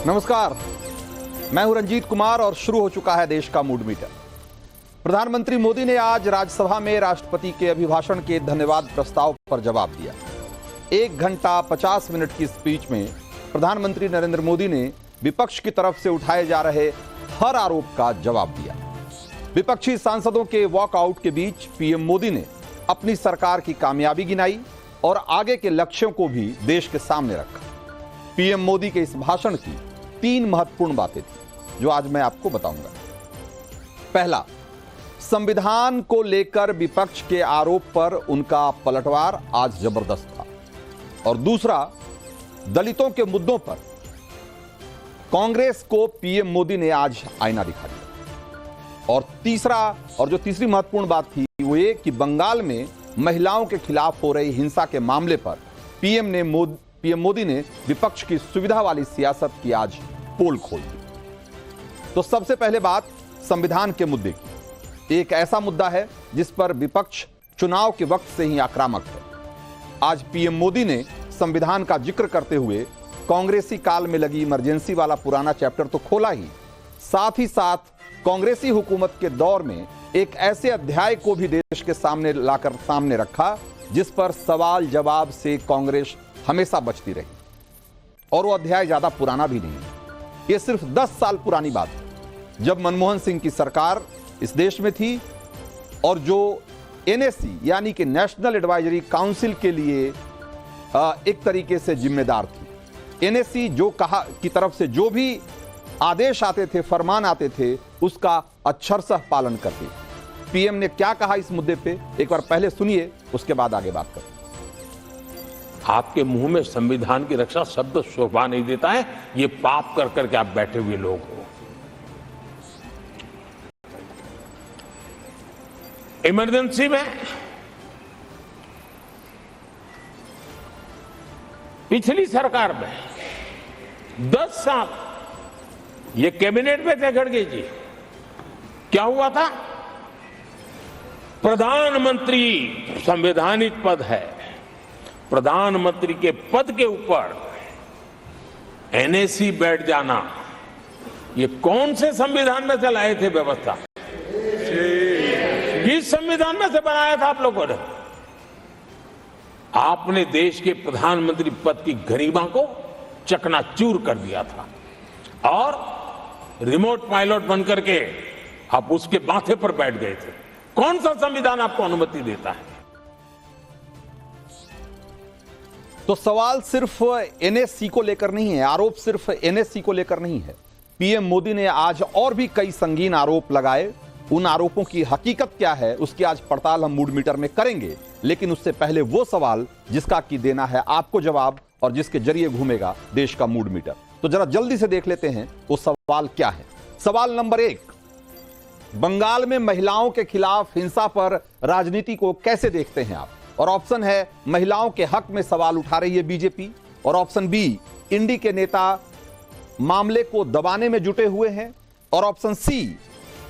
नमस्कार, मैं हूं रंजीत कुमार और शुरू हो चुका है देश का मूड मीटर। प्रधानमंत्री मोदी ने आज राज्यसभा में राष्ट्रपति के अभिभाषण के धन्यवाद प्रस्ताव पर जवाब दिया। 1 घंटा 50 मिनट की स्पीच में प्रधानमंत्री नरेंद्र मोदी ने विपक्ष की तरफ से उठाए जा रहे हर आरोप का जवाब दिया। विपक्षी सांसदों के वॉकआउट के बीच पीएम मोदी ने अपनी सरकार की कामयाबी गिनाई और आगे के लक्ष्यों को भी देश के सामने रखा। पीएम मोदी के इस भाषण की 3 महत्वपूर्ण बातें थी जो आज मैं आपको बताऊंगा। पहला, संविधान को लेकर विपक्ष के आरोप पर उनका पलटवार आज जबरदस्त था। और दूसरा, दलितों के मुद्दों पर कांग्रेस को पीएम मोदी ने आज आईना दिखा दिया। और तीसरा, और जो तीसरी महत्वपूर्ण बात थी वो ये कि बंगाल में महिलाओं के खिलाफ हो रही हिंसा के मामले पर पीएम मोदी ने विपक्ष की सुविधा वाली सियासत की आज पोल खोल दी। तो सबसे पहले बात संविधान के मुद्दे की। एक ऐसा मुद्दा है जिस पर विपक्ष चुनाव के वक्त से ही आक्रामक है। आज पीएम मोदी ने संविधान का जिक्र करते हुए कांग्रेसी काल में लगी इमरजेंसी वाला पुराना चैप्टर तो खोला ही, साथ ही साथ कांग्रेसी हुकूमत के दौर में एक ऐसे अध्याय को भी देश के सामने लाकर सामने रखा जिस पर सवाल जवाब से कांग्रेस हमेशा बचती रही। और वो अध्याय ज्यादा पुराना भी नहीं है, ये सिर्फ 10 साल पुरानी बात है, जब मनमोहन सिंह की सरकार इस देश में थी और जो एनएसी यानी कि नेशनल एडवाइजरी काउंसिल के लिए एक तरीके से जिम्मेदार थी। एनएसी जो कहा की तरफ से जो भी आदेश आते थे, फरमान आते थे, उसका अक्षरशः पालन करती। पीएम ने क्या कहा इस मुद्दे पे, एक बार पहले सुनिए, उसके बाद आगे बात करें। आपके मुंह में संविधान की रक्षा शब्द शोभा नहीं देता है, ये पाप कर करके आप बैठे हुए लोग हो। इमरजेंसी में पिछली सरकार में 10 साल ये कैबिनेट में थे खड़गे जी, क्या हुआ था? प्रधानमंत्री संवैधानिक पद है, प्रधानमंत्री के पद के ऊपर एनएसी बैठ जाना, ये कौन से संविधान में से लाए थे व्यवस्था? किस संविधान में से बनाया था आप लोगों ने? आपने देश के प्रधानमंत्री पद की गरिमा को चकनाचूर कर दिया था और रिमोट पायलट बनकर के आप उसके माथे पर बैठ गए थे। कौन सा संविधान आपको अनुमति देता है? तो सवाल सिर्फ एनएससी को लेकर नहीं है, आरोप सिर्फ एनएससी को लेकर नहीं है। पीएम मोदी ने आज और भी कई संगीन आरोप लगाए। उन आरोपों की हकीकत क्या है उसकी आज पड़ताल हम मूड मीटर में करेंगे, लेकिन उससे पहले वो सवाल जिसका कि देना है आपको जवाब और जिसके जरिए घूमेगा देश का मूड मीटर। तो जरा जल्दी से देख लेते हैं वो सवाल क्या है। सवाल नंबर 1, बंगाल में महिलाओं के खिलाफ हिंसा पर राजनीति को कैसे देखते हैं आप? और ऑप्शन है महिलाओं के हक में सवाल उठा रही है बीजेपी, और ऑप्शन बी इंडी के नेता मामले को दबाने में जुटे हुए हैं, और ऑप्शन सी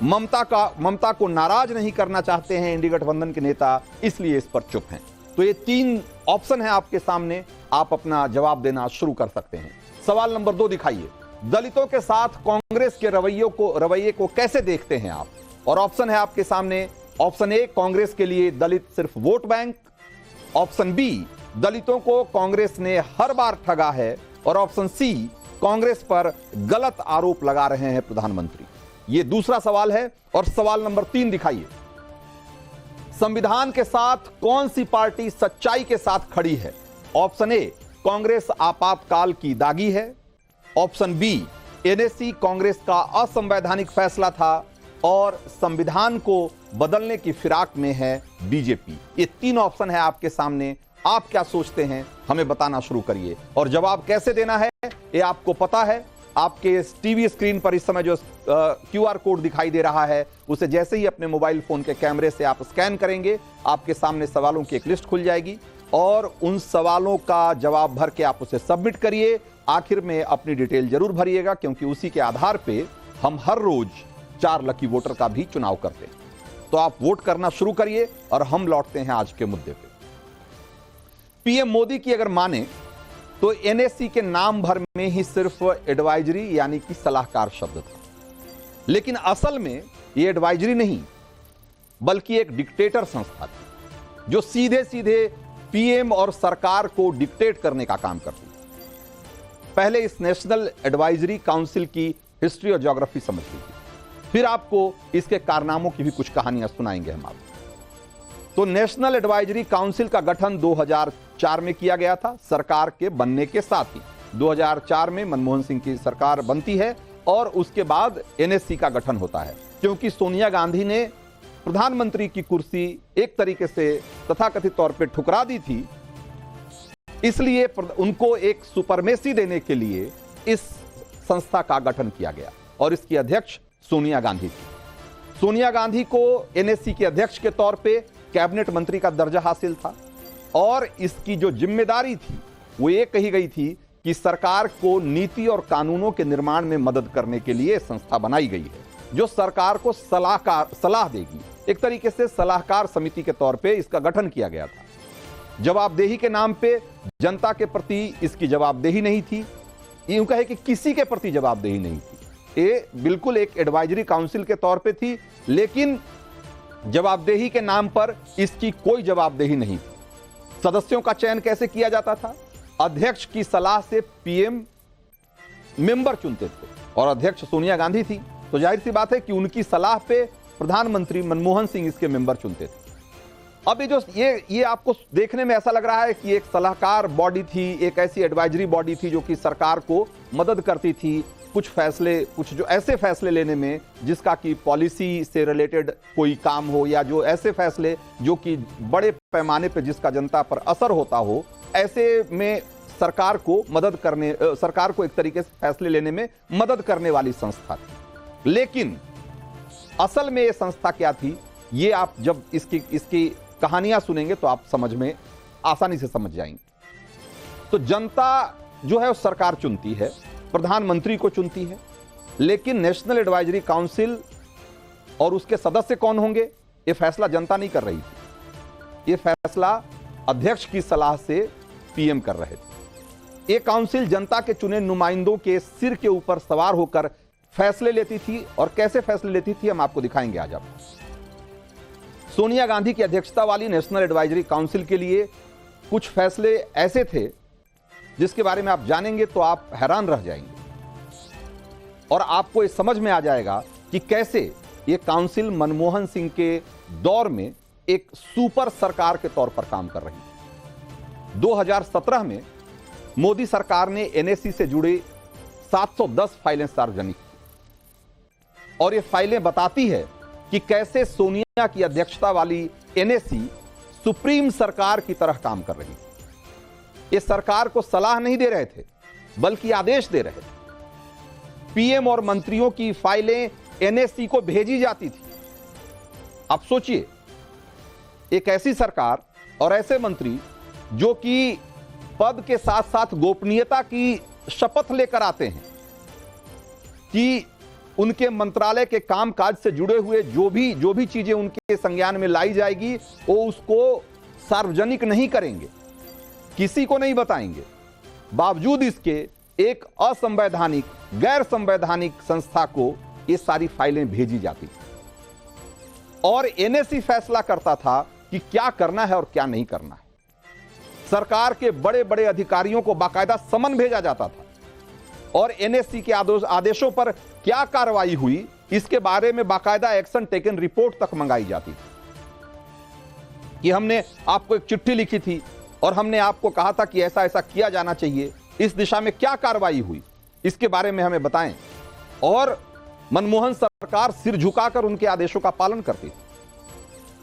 ममता को नाराज नहीं करना चाहते हैं इंडी गठबंधन के नेता, इसलिए इस पर चुप हैं। तो ये 3 ऑप्शन है आपके सामने, आप अपना जवाब देना शुरू कर सकते हैं। सवाल नंबर 2 दिखाइए, दलितों के साथ कांग्रेस के रवैये को कैसे देखते हैं आप? और ऑप्शन है आपके सामने, ऑप्शन ए कांग्रेस के लिए दलित सिर्फ वोट बैंक, ऑप्शन बी दलितों को कांग्रेस ने हर बार ठगा है, और ऑप्शन सी कांग्रेस पर गलत आरोप लगा रहे हैं प्रधानमंत्री। यह दूसरा सवाल है। और सवाल नंबर 3 दिखाइए, संविधान के साथ कौन सी पार्टी सच्चाई के साथ खड़ी है? ऑप्शन ए कांग्रेस आपातकाल की दागी है, ऑप्शन बी एनएससी कांग्रेस का असंवैधानिक फैसला था, और संविधान को बदलने की फिराक में है बीजेपी। ये 3 ऑप्शन है आपके सामने। आप क्या सोचते हैं हमें बताना शुरू करिए, और जवाब कैसे देना है ये आपको पता है। आपके टीवी स्क्रीन पर इस समय जो क्यूआर कोड दिखाई दे रहा है उसे जैसे ही अपने मोबाइल फोन के कैमरे से आप स्कैन करेंगे, आपके सामने सवालों की एक लिस्ट खुल जाएगी, और उन सवालों का जवाब भर के आप उसे सबमिट करिए। आखिर में अपनी डिटेल जरूर भरिएगा, क्योंकि उसी के आधार पे हम हर रोज 4 लकी वोटर का भी चुनाव करते हैं। तो आप वोट करना शुरू करिए और हम लौटते हैं आज के मुद्दे पे। पीएम मोदी की अगर माने तो एनएससी के नाम भर में ही सिर्फ एडवाइजरी यानी कि सलाहकार शब्द था, लेकिन असल में यह एडवाइजरी नहीं बल्कि एक डिक्टेटर संस्था थी जो सीधे सीधे पीएम और सरकार को डिक्टेट करने का काम करती थी। पहले इस नेशनल एडवाइजरी काउंसिल की हिस्ट्री और ज्योग्राफी समझ लीजिए, फिर आपको इसके कारनामों की भी कुछ कहानियां सुनाएंगे हम आपको। तो नेशनल एडवाइजरी काउंसिल का गठन 2004 में किया गया था, सरकार के बनने के साथ ही 2004 में मनमोहन सिंह की सरकार बनती है और उसके बाद एनएससी का गठन होता है, क्योंकि सोनिया गांधी ने प्रधानमंत्री की कुर्सी एक तरीके से तथाकथित तौर पे ठुकरा दी थी, इसलिए उनको एक सुपरमेसी देने के लिए इस संस्था का गठन किया गया और इसकी अध्यक्ष सोनिया गांधी थी। सोनिया गांधी को एनएससी के अध्यक्ष के तौर पे कैबिनेट मंत्री का दर्जा हासिल था और इसकी जो जिम्मेदारी थी वो ये कही गई थी कि सरकार को नीति और कानूनों के निर्माण में मदद करने के लिए संस्था बनाई गई है जो सरकार को सलाह देगी। एक तरीके से सलाहकार समिति के तौर पे इसका गठन किया गया था। जवाबदेही के नाम पे जनता के प्रति इसकी जवाबदेही नहीं थी, यूं कहे कि किसी के प्रति जवाबदेही नहीं थी। ये बिल्कुल एक एडवाइजरी काउंसिल के तौर पे थी, लेकिन जवाबदेही के नाम पर इसकी कोई जवाबदेही नहीं थी। सदस्यों का चयन कैसे किया जाता था? अध्यक्ष की सलाह से पीएम मेंबर चुनते थे और अध्यक्ष सोनिया गांधी थी, तो जाहिर सी बात है कि उनकी सलाह पे प्रधानमंत्री मनमोहन सिंह इसके मेंबर चुनते थे। अब ये आपको देखने में ऐसा लग रहा है कि एक सलाहकार बॉडी थी, एक ऐसी एडवाइजरी बॉडी थी जो कि सरकार को मदद करती थी कुछ जो ऐसे फैसले लेने में जिसका कि पॉलिसी से रिलेटेड कोई काम हो या जो ऐसे फैसले जो कि बड़े पैमाने पर जिसका जनता पर असर होता हो, ऐसे में सरकार को एक तरीके से फैसले लेने में मदद करने वाली संस्था थी। लेकिन असल में यह संस्था क्या थी, ये आप जब इसकी कहानियां सुनेंगे तो आप समझ में आसानी से समझ जाएंगे। तो जनता जो है सरकार चुनती है, प्रधानमंत्री को चुनती है, लेकिन नेशनल एडवाइजरी काउंसिल और उसके सदस्य कौन होंगे ये फैसला जनता नहीं कर रही थी, ये फैसला अध्यक्ष की सलाह से पीएम कर रहे थे। ये काउंसिल जनता के चुने नुमाइंदों के सिर के ऊपर सवार होकर फैसले लेती थी और कैसे फैसले लेती थी हम आपको दिखाएंगे आज। आप सोनिया गांधी की अध्यक्षता वाली नेशनल एडवाइजरी काउंसिल के लिए कुछ फैसले ऐसे थे जिसके बारे में आप जानेंगे तो आप हैरान रह जाएंगे और आपको ये समझ में आ जाएगा कि कैसे ये काउंसिल मनमोहन सिंह के दौर में एक सुपर सरकार के तौर पर काम कर रही है। 2017 में मोदी सरकार ने एनएससी से जुड़ी 710 फाइलें सार्वजनिक की और ये फाइलें बताती है कि कैसे सोनिया की अध्यक्षता वाली एनएससी सुप्रीम सरकार की तरह काम कर रही थी। ये सरकार को सलाह नहीं दे रहे थे बल्कि आदेश दे रहे थे। पीएम और मंत्रियों की फाइलें एनएससी को भेजी जाती थी। आप सोचिए, एक ऐसी सरकार और ऐसे मंत्री जो कि पद के साथ साथ गोपनीयता की शपथ लेकर आते हैं कि उनके मंत्रालय के कामकाज से जुड़े हुए जो भी चीजें उनके संज्ञान में लाई जाएगी वो उसको सार्वजनिक नहीं करेंगे, किसी को नहीं बताएंगे। बावजूद इसके एक असंवैधानिक गैर संवैधानिक संस्था को ये सारी फाइलें भेजी जाती थी और एनएससी फैसला करता था कि क्या करना है और क्या नहीं करना है। सरकार के बड़े बड़े अधिकारियों को बाकायदा समन भेजा जाता था और एनएससी के आदेशों पर क्या कार्रवाई हुई इसके बारे में बाकायदा एक्शन टेकन रिपोर्ट तक मंगाई जाती थी कि हमने आपको एक चिट्ठी लिखी थी और हमने आपको कहा था कि ऐसा ऐसा किया जाना चाहिए, इस दिशा में क्या कार्रवाई हुई इसके बारे में हमें बताएं। और मनमोहन सरकार सिर झुकाकर उनके आदेशों का पालन करती थी।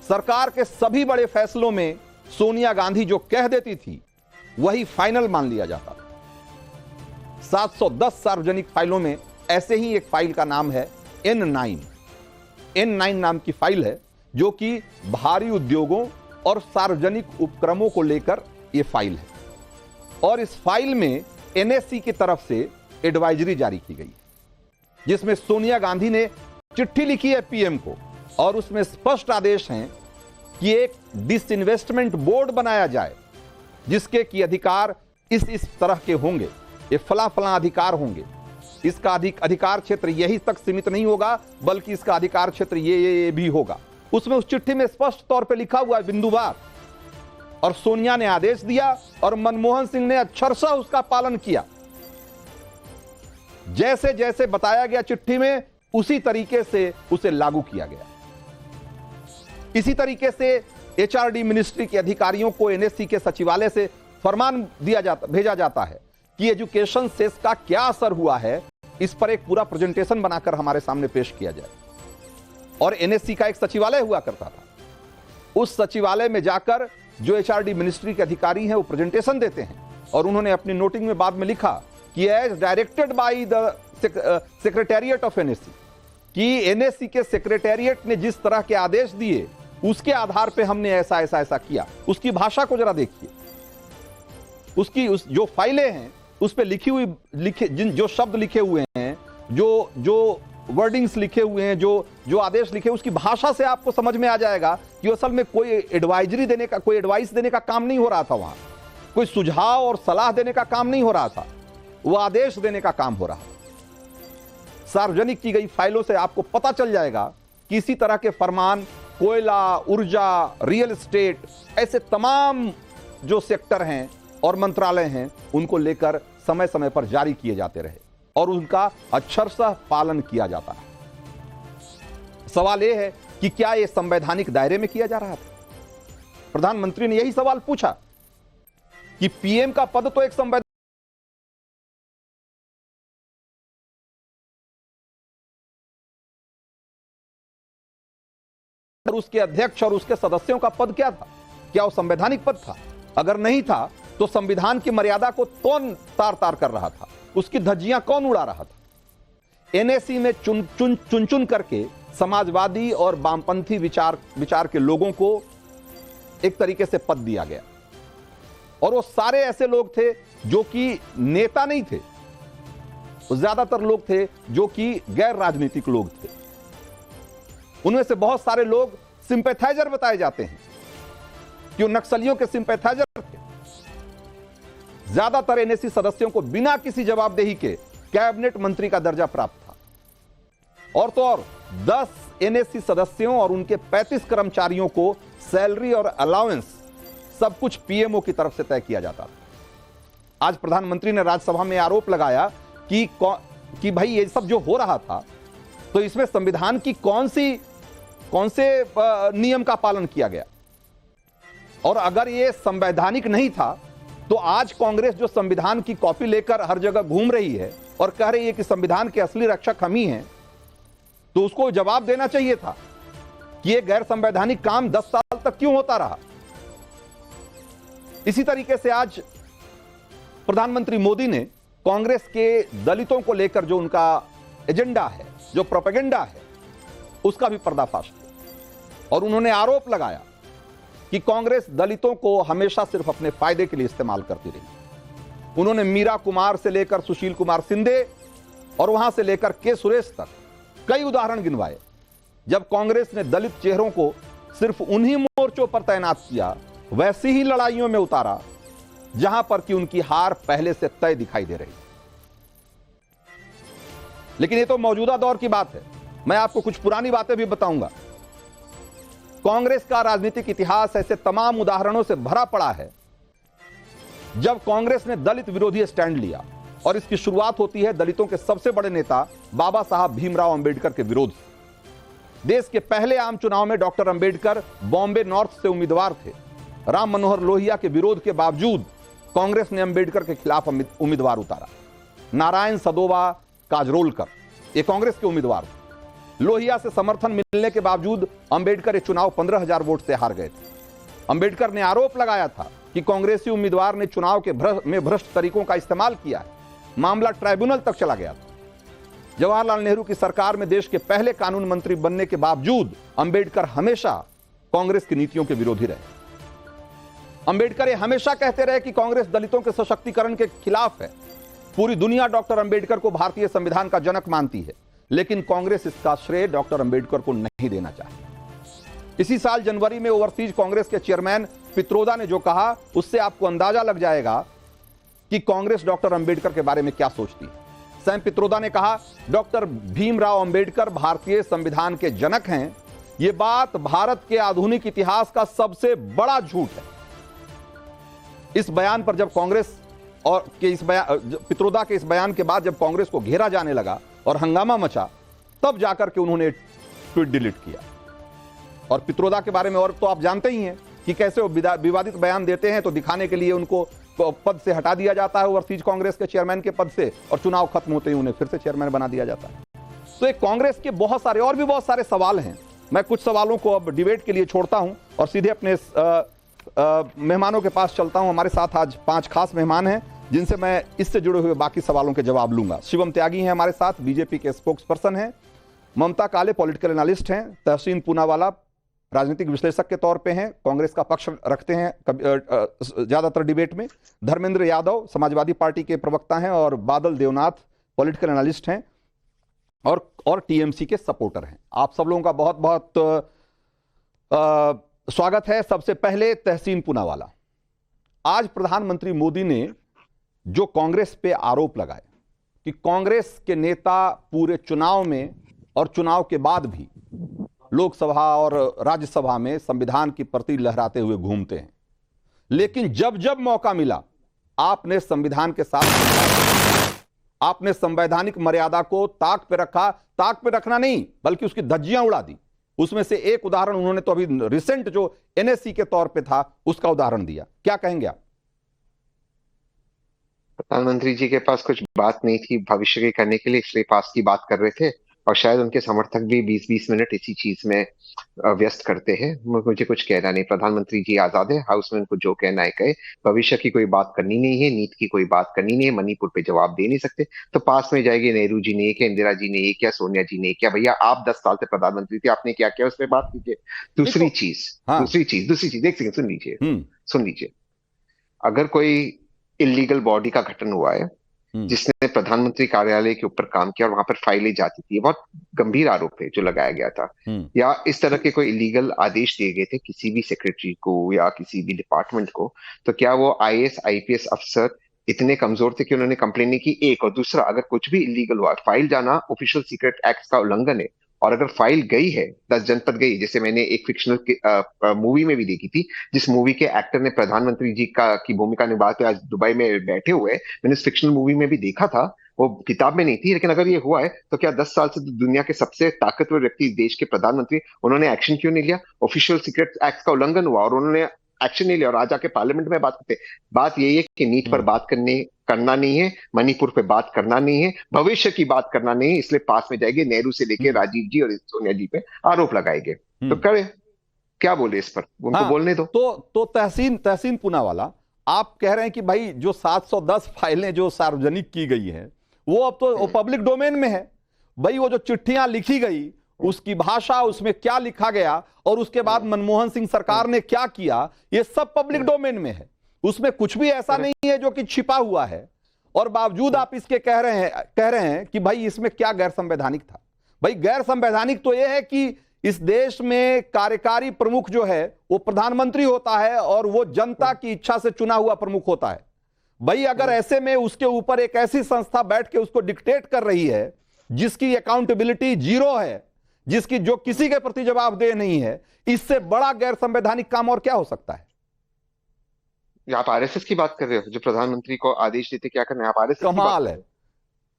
सरकार के सभी बड़े फैसलों में सोनिया गांधी जो कह देती थी वही फाइनल मान लिया जाता था। 710 सार्वजनिक फाइलों में ऐसे ही एक फाइल का नाम है N9 नाम की फाइल है जो कि भारी उद्योगों और सार्वजनिक उपक्रमों को लेकर यह फाइल है और इस फाइल में एनएससी की तरफ से एडवाइजरी जारी की गई जिसमें सोनिया गांधी ने चिट्ठी लिखी है पीएम को और उसमें स्पष्ट आदेश हैं कि एक डिसइन्वेस्टमेंट बोर्ड बनाया जाए जिसके की अधिकार इस तरह के होंगे, ये फला फला अधिकार होंगे, इसका अधिकार क्षेत्र यही तक सीमित नहीं होगा, बल्कि इसका अधिकार क्षेत्र ये भी होगा। उसमें उस चिट्ठी में स्पष्ट तौर पे लिखा हुआ है बिंदुवार, और सोनिया ने आदेश दिया और मनमोहन सिंह ने अक्षरशः उसका पालन किया। जैसे जैसे बताया गया चिट्ठी में, उसी तरीके से उसे लागू किया गया। इसी तरीके से एचआरडी मिनिस्ट्री के अधिकारियों को एनएससी के सचिवालय से फरमान भेजा जाता है कि एजुकेशन सेस का क्या असर हुआ है, इस पर एक पूरा प्रेजेंटेशन बनाकर हमारे सामने पेश किया जाए। और एनएससी का एक सचिवालय हुआ करता था, उस सचिवालय में जाकर जो एचआरडी मिनिस्ट्री के अधिकारी हैं वो प्रेजेंटेशन देते हैं, और उन्होंने अपनी नोटिंग में बाद में लिखा कि as directed by the secretariat of NSC, कि एनएससी के सेक्रेटेरिएट ने जिस तरह के आदेश दिए उसके आधार पे हमने ऐसा किया। उसकी भाषा को जरा देखिए, उसकी जो फाइलें हैं उस पे जो शब्द लिखे हुए हैं, जो वर्डिंग्स लिखे हुए हैं, जो आदेश लिखे, उसकी भाषा से आपको समझ में आ जाएगा कि असल में कोई एडवाइस देने का काम नहीं हो रहा था। वहां कोई सुझाव और सलाह देने का काम नहीं हो रहा था, वो आदेश देने का काम हो रहा था। सार्वजनिक की गई फाइलों से आपको पता चल जाएगा कि इसी तरह के फरमान कोयला, ऊर्जा, रियल एस्टेट, ऐसे तमाम जो सेक्टर हैं और मंत्रालय हैं, उनको लेकर समय समय पर जारी किए जाते रहे और उनका अक्षरशः पालन किया जाता है। सवाल यह है कि क्या यह संवैधानिक दायरे में किया जा रहा था? प्रधानमंत्री ने यही सवाल पूछा कि पीएम का पद तो एक संवैधानिक, उसके अध्यक्ष और उसके सदस्यों का पद क्या था? क्या वो संवैधानिक पद था? अगर नहीं था तो संविधान की मर्यादा को कौन तार तार कर रहा था? उसकी धज्जियां कौन उड़ा रहा था? एनएसी में चुन करके समाजवादी और वामपंथी विचार के लोगों को एक तरीके से पद दिया गया, और वो सारे ऐसे लोग थे जो कि नेता नहीं थे, ज्यादातर लोग थे जो कि गैर राजनीतिक लोग थे। उनमें से बहुत सारे लोग सिंपैथाइजर बताए जाते हैं कि वो नक्सलियों के सिंपैथाइजर थे। ज्यादातर एनएसी सदस्यों को बिना किसी जवाबदेही के कैबिनेट मंत्री का दर्जा प्राप्त था, और तो और 10 एनएससी सदस्यों और उनके 35 कर्मचारियों को सैलरी और अलाउंस सब कुछ पीएमओ की तरफ से तय किया जाता था। आज प्रधानमंत्री ने राज्यसभा में आरोप लगाया कि भाई ये सब जो हो रहा था, तो इसमें संविधान की कौन से नियम का पालन किया गया, और अगर ये संवैधानिक नहीं था तो आज कांग्रेस जो संविधान की कॉपी लेकर हर जगह घूम रही है और कह रही है कि संविधान के असली रक्षक हम ही हैं, तो उसको जवाब देना चाहिए था कि ये गैर संवैधानिक काम 10 साल तक क्यों होता रहा। इसी तरीके से आज प्रधानमंत्री मोदी ने कांग्रेस के दलितों को लेकर जो उनका एजेंडा है, जो प्रोपेगेंडा है, उसका भी पर्दाफाश किया, और उन्होंने आरोप लगाया कि कांग्रेस दलितों को हमेशा सिर्फ अपने फायदे के लिए इस्तेमाल करती रही। उन्होंने मीरा कुमार से लेकर सुशील कुमार शिंदे और वहां से लेकर के सुरेश तक कई उदाहरण गिनवाए, जब कांग्रेस ने दलित चेहरों को सिर्फ उन्हीं मोर्चों पर तैनात किया, वैसी ही लड़ाइयों में उतारा जहां पर कि उनकी हार पहले से तय दिखाई दे रही। लेकिन ये तो मौजूदा दौर की बात है, मैं आपको कुछ पुरानी बातें भी बताऊंगा। कांग्रेस का राजनीतिक इतिहास ऐसे तमाम उदाहरणों से भरा पड़ा है जब कांग्रेस ने दलित विरोधी स्टैंड लिया, और इसकी शुरुआत होती है दलितों के सबसे बड़े नेता बाबा साहब भीमराव अंबेडकर के विरोध से। देश के पहले आम चुनाव में डॉक्टर अंबेडकर बॉम्बे नॉर्थ से उम्मीदवार थे। राम मनोहर लोहिया के विरोध के बावजूद कांग्रेस ने अंबेडकर के खिलाफ उम्मीदवार उतारा। नारायण सदोवा काजरोलकर ये कांग्रेस के उम्मीदवार थे। लोहिया से समर्थन मिलने के बावजूद अंबेडकर ये चुनाव 15,000 वोट से हार गए थे। अंबेडकर ने आरोप लगाया था कि कांग्रेसी उम्मीदवार ने चुनाव में भ्रष्ट तरीकों का इस्तेमाल किया है। मामला ट्राइब्यूनल तक चला गया था। जवाहरलाल नेहरू की सरकार में देश के पहले कानून मंत्री बनने के बावजूद अंबेडकर हमेशा कांग्रेस की नीतियों के विरोधी रहे। अंबेडकर ये हमेशा कहते रहे कि कांग्रेस दलितों के सशक्तिकरण के खिलाफ है। पूरी दुनिया डॉक्टर अंबेडकर को भारतीय संविधान का जनक मानती है, लेकिन कांग्रेस इसका श्रेय डॉक्टर अंबेडकर को नहीं देना चाहती। इसी साल जनवरी में ओवरसीज कांग्रेस के चेयरमैन पित्रोदा ने जो कहा, उससे आपको अंदाजा लग जाएगा कि कांग्रेस डॉक्टर अंबेडकर के बारे में क्या सोचती है। सैम पित्रोदा ने कहा डॉक्टर भीमराव अंबेडकर भारतीय संविधान के जनक हैं। यह बात भारत के आधुनिक इतिहास का सबसे बड़ा झूठ है। इस बयान पर जब कांग्रेस और के इस बयान पित्रोदा के इस बयान के बाद जब कांग्रेस को घेरा जाने लगा और हंगामा मचा, तब जाकर के उन्होंने ट्वीट डिलीट किया। और पित्रोदा के बारे में और तो आप जानते ही हैं कि कैसे वो विवादित बयान देते हैं तो दिखाने के लिए उनको पद से हटा दिया जाता है ओवरसीज कांग्रेस के चेयरमैन के पद से, और चुनाव खत्म होते ही उन्हें फिर से चेयरमैन बना दिया जाता है। तो एक कांग्रेस के बहुत सारे और भी बहुत सारे सवाल हैं। मैं कुछ सवालों को अब डिबेट के लिए छोड़ता हूं और सीधे अपने मेहमानों के पास चलता हूं। हमारे साथ आज 5 खास मेहमान हैं जिनसे मैं इससे जुड़े हुए बाकी सवालों के जवाब लूंगा। शिवम त्यागी हैं हमारे साथ, बीजेपी के स्पोक्स पर्सन हैं। ममता काले पॉलिटिकल एनालिस्ट हैं। तहसीन पूनावाला राजनीतिक विश्लेषक के तौर पे हैं, कांग्रेस का पक्ष रखते हैं ज्यादातर डिबेट में। धर्मेंद्र यादव समाजवादी पार्टी के प्रवक्ता हैं और बादल देवनाथ पॉलिटिकल एनालिस्ट हैं और टीएमसी के सपोर्टर हैं। आप सब लोगों का बहुत बहुत स्वागत है। सबसे पहले तहसीन पूनावाला, आज प्रधानमंत्री मोदी ने जो कांग्रेस पे आरोप लगाए कि कांग्रेस के नेता पूरे चुनाव में और चुनाव के बाद भी लोकसभा और राज्यसभा में संविधान की प्रति लहराते हुए घूमते हैं, लेकिन जब जब मौका मिला आपने संविधान के साथ आपने संवैधानिक मर्यादा को ताक पे रखा। ताक पे रखना नहीं बल्कि उसकी धज्जियां उड़ा दी। उसमें से एक उदाहरण उन्होंने तो अभी रिसेंट जो एनएससी के तौर पे था उसका उदाहरण दिया। क्या कहेंगे आप? प्रधानमंत्री जी के पास कुछ बात नहीं थी भविष्य की करने के लिए, इसलिए पास की बात कर रहे थे और शायद उनके समर्थक भी 20-20 मिनट इसी चीज में व्यस्त करते हैं। मुझे कुछ कहना नहीं, प्रधानमंत्री जी आजाद है, हाउस में उनको जो कहना है कहे। भविष्य की कोई बात करनी नहीं है, नीति की कोई बात करनी नहीं है, मणिपुर पे जवाब दे नहीं सकते तो पास में जाएगी। नेहरू जी ने ये किया, इंदिरा जी ने ये किया, सोनिया जी ने ये किया। भैया आप 10 साल से प्रधानमंत्री थे, आपने क्या किया उस पर बात कीजिए। दूसरी चीज एक सेकंड सुन लीजिए। अगर कोई इलीगल बॉडी का गठन हुआ है जिसने प्रधानमंत्री कार्यालय के ऊपर काम किया और वहां पर फाइलें जाती थी, बहुत गंभीर आरोप है जो लगाया गया था, या इस तरह के कोई इलीगल आदेश दिए गए थे किसी भी सेक्रेटरी को या किसी भी डिपार्टमेंट को, तो क्या वो आईएएस आईपीएस अफसर इतने कमजोर थे कि उन्होंने कंप्लेन नहीं की? एक। और दूसरा, अगर कुछ भी इलीगल हुआ, फाइल जाना ऑफिशियल सीक्रेट एक्ट का उल्लंघन है, और अगर फाइल गई है 10 जनपद गई, जैसे मैंने एक फिक्शनल मूवी में भी देखी थी जिस मूवी के एक्टर ने प्रधानमंत्री जी की भूमिका निभाते आज दुबई में बैठे हुए, मैंने इस फिक्शनल मूवी में भी देखा था, वो किताब में नहीं थी। लेकिन अगर ये हुआ है तो क्या 10 साल से दुनिया के सबसे ताकतवर व्यक्ति देश के प्रधानमंत्री, उन्होंने एक्शन क्यों नहीं लिया? ऑफिशियल सीक्रेट एक्ट का उल्लंघन हुआ और उन्होंने एक्शन नहीं लिया और आज आके पार्लियामेंट में बात करते। बात यही है कि नीट पर बात करना नहीं है, मणिपुर पे बात करना नहीं है, भविष्य की बात करना नहीं है, इसलिए पास में जाएंगे। नेहरू से लेके राजीव जी और सोनिया जी पे आरोप लगाएंगे तो करे क्या बोले इस पर, उनको बोलने दो। तो तहसीन पूनावाला, आप कह रहे हैं कि भाई जो 710 फाइलें जो सार्वजनिक की गई है वो अब तो पब्लिक डोमेन में है। भाई वो जो चिट्ठियां लिखी गई उसकी भाषा, उसमें क्या लिखा गया और उसके बाद मनमोहन सिंह सरकार ने क्या किया, ये सब पब्लिक डोमेन में है। उसमें कुछ भी ऐसा नहीं है जो कि छिपा हुआ है, और बावजूद आप इसके कह रहे हैं कि भाई इसमें क्या गैर संवैधानिक था। भाई गैर संवैधानिक तो यह है कि इस देश में कार्यकारी प्रमुख जो है वो प्रधानमंत्री होता है और वो जनता की इच्छा से चुना हुआ प्रमुख होता है। भाई अगर ऐसे में उसके ऊपर एक ऐसी संस्था बैठ के उसको डिक्टेट कर रही है जिसकी अकाउंटेबिलिटी जीरो है, जिसकी जो किसी के प्रति जवाबदेह नहीं है, इससे बड़ा गैर संवैधानिक काम और क्या हो सकता है? आप आरएसएस की बात कर रहे हो जो प्रधानमंत्री को आदेश देते क्या करना है? आप आरएसएस कमाल है,